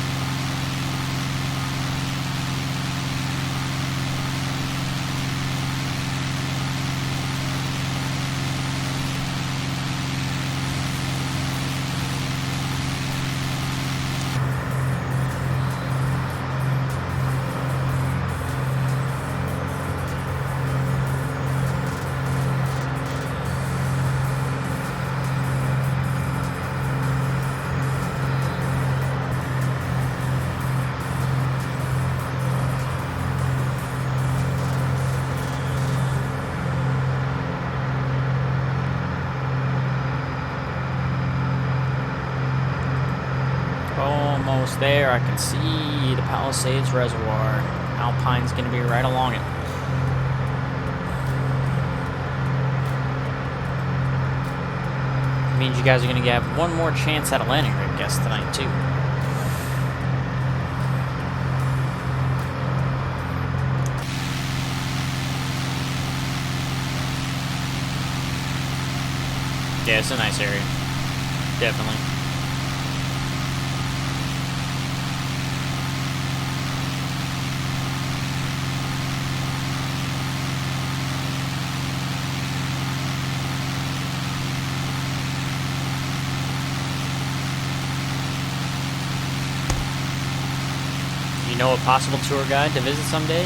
almost there. I can see the Palisades Reservoir. Alpine's going to be right along it. Means you guys are going to have one more chance at a landing rig guess tonight, too. Yeah, it's a nice area. Definitely. You know a possible tour guide to visit someday?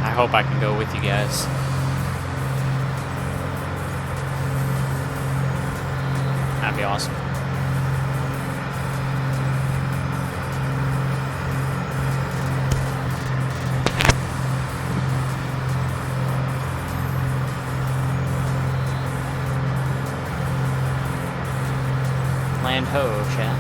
I hope I can go with you guys. That'd be awesome. Land ho, chat.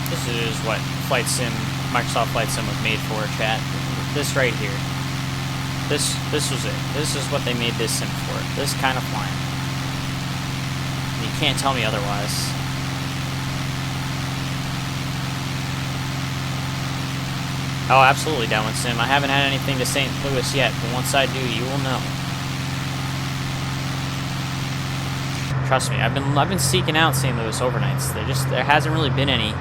This is what Microsoft Flight Sim was made for, chat. This right here. This was it. This is what they made this sim for. This kind of flying. You can't tell me otherwise. Oh, absolutely, Downwindsim. I haven't had anything to St. Louis yet, but once I do, you will know. Trust me, I've been seeking out St. Louis overnights. There hasn't really been any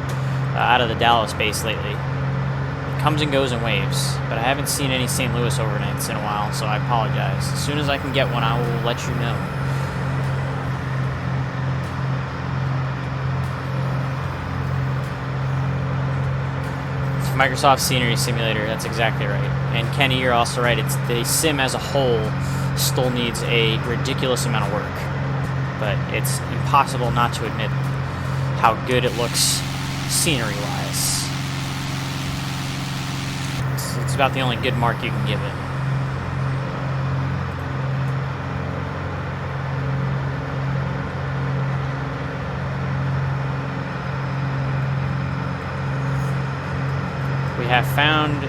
out of the Dallas base lately. It comes and goes in waves, but I haven't seen any St. Louis overnights in a while, so I apologize. As soon as I can get one, I will let you know. It's Microsoft Scenery Simulator, that's exactly right. And Kenny, you're also right. It's the sim as a whole still needs a ridiculous amount of work, but it's impossible not to admit how good it looks scenery-wise. It's about the only good mark you can give it. We have found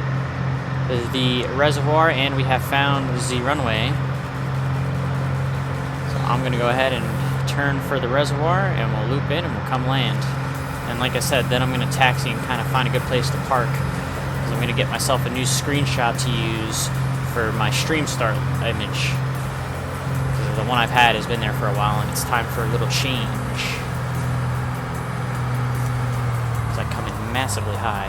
the reservoir and we have found the runway. So I'm going to go ahead and turn for the reservoir and we'll loop in and we'll come land. And like I said, then I'm going to taxi and kind of find a good place to park. Because I'm going to get myself a new screenshot to use for my stream start image. Because the one I've had has been there for a while and it's time for a little change. Because I come in massively high.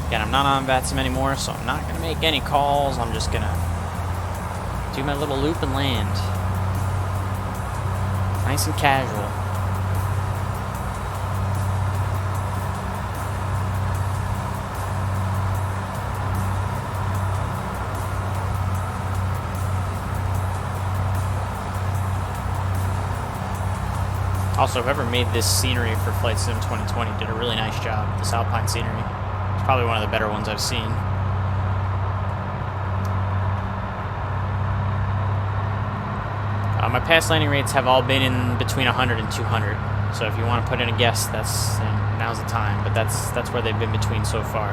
Again, I'm not on VATSIM anymore, so I'm not going to make any calls. I'm just going to do my little loop and land. Nice and casual. Also, whoever made this scenery for Flight Sim 2020 did a really nice job. This Alpine scenery. It's probably one of the better ones I've seen. My past landing rates have all been in between 100 and 200. So if you want to put in a guess, now's the time. But that's where they've been between so far.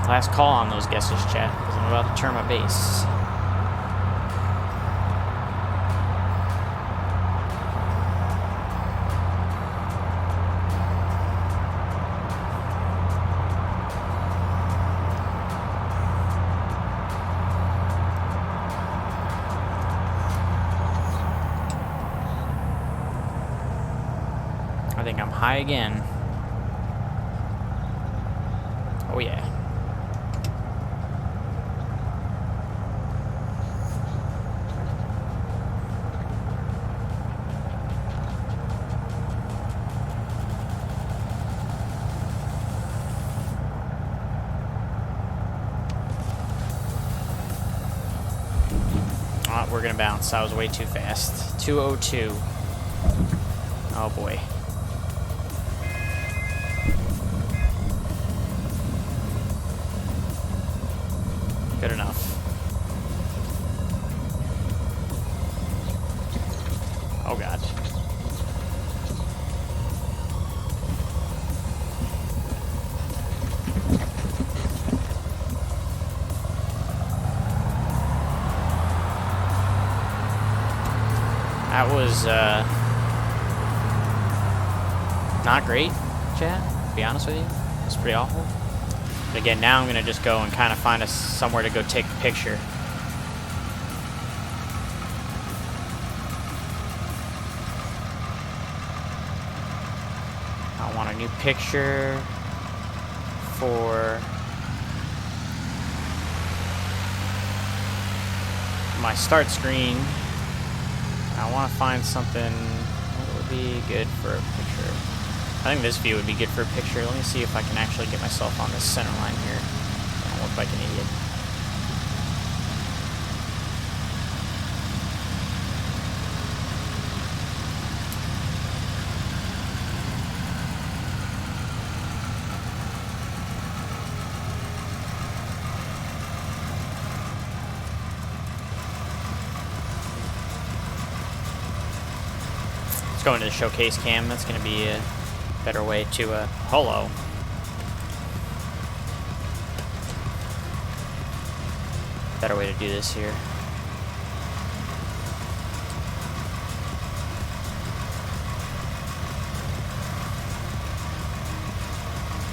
Last call on those guesses, chat, because I'm about to turn my base. high again. Oh yeah. Oh, we're gonna bounce. That was way too fast. 202. Oh boy. Good enough. Oh god. That was not great, chat, to be honest with you. It's pretty awful. But again, now I'm gonna just go and kind of find us somewhere to go take a picture. I want a new picture for my start screen. I want to find something that would be good for a picture. I think this view would be good for a picture. Let me see if I can actually get myself on this center line here. I don't look like an idiot. Let's go into the showcase cam. That's going to be a better way to, hello. Better way to do this here.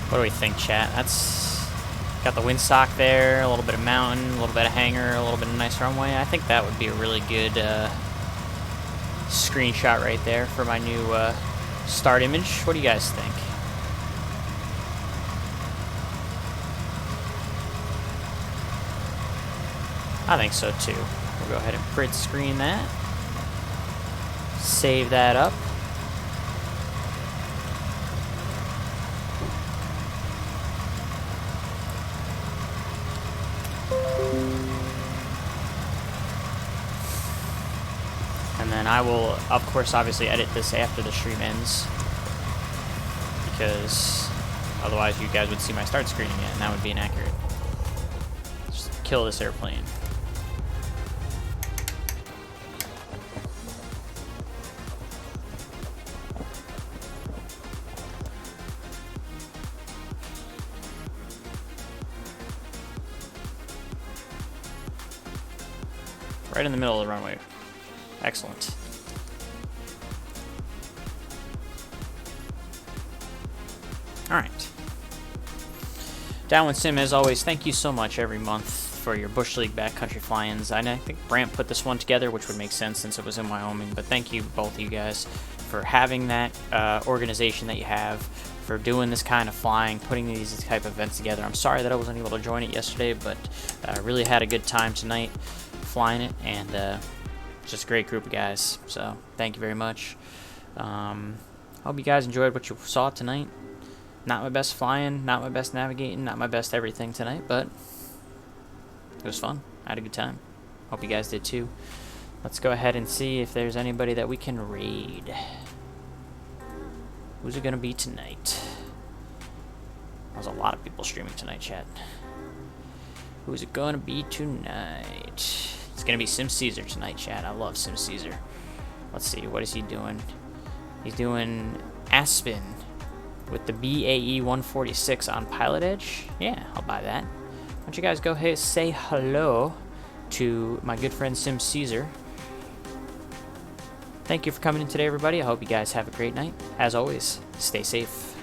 What do we think, chat? That's got the windsock there, a little bit of mountain, a little bit of hangar, a little bit of nice runway. I think that would be a really good screenshot right there for my new start image. What do you guys think? I think so too. We'll go ahead and print screen that. Save that up. And then I will, of course, obviously edit this after the stream ends, because otherwise you guys would see my start screen again, and that would be inaccurate. Just kill this airplane. Right in the middle of the runway. Excellent. Alright. Downwindsim, as always, thank you so much every month for your Bush League Backcountry fly-ins. I think Brant put this one together, which would make sense since it was in Wyoming, but thank you, both of you guys, for having that organization that you have, for doing this kind of flying, putting these type of events together. I'm sorry that I wasn't able to join it yesterday, but I really had a good time tonight flying it, and just a great group of guys, so thank you very much. Hope you guys enjoyed what you saw tonight. Not my best flying, not my best navigating, not my best everything tonight, but it was fun. I had a good time. Hope you guys did too. Let's go ahead and see if there's anybody that we can raid. Who's it gonna be tonight? There's a lot of people streaming tonight, chat. Who's it gonna be tonight? It's gonna be Sim Caesar tonight, chat. I love Sim Caesar. Let's see, what is he doing? He's doing Aspen with the BAE 146 on Pilot Edge. Yeah, I'll buy that. Why don't you guys go ahead and say hello to my good friend Sim Caesar. Thank you for coming in today, everybody. I hope you guys have a great night. As always, stay safe.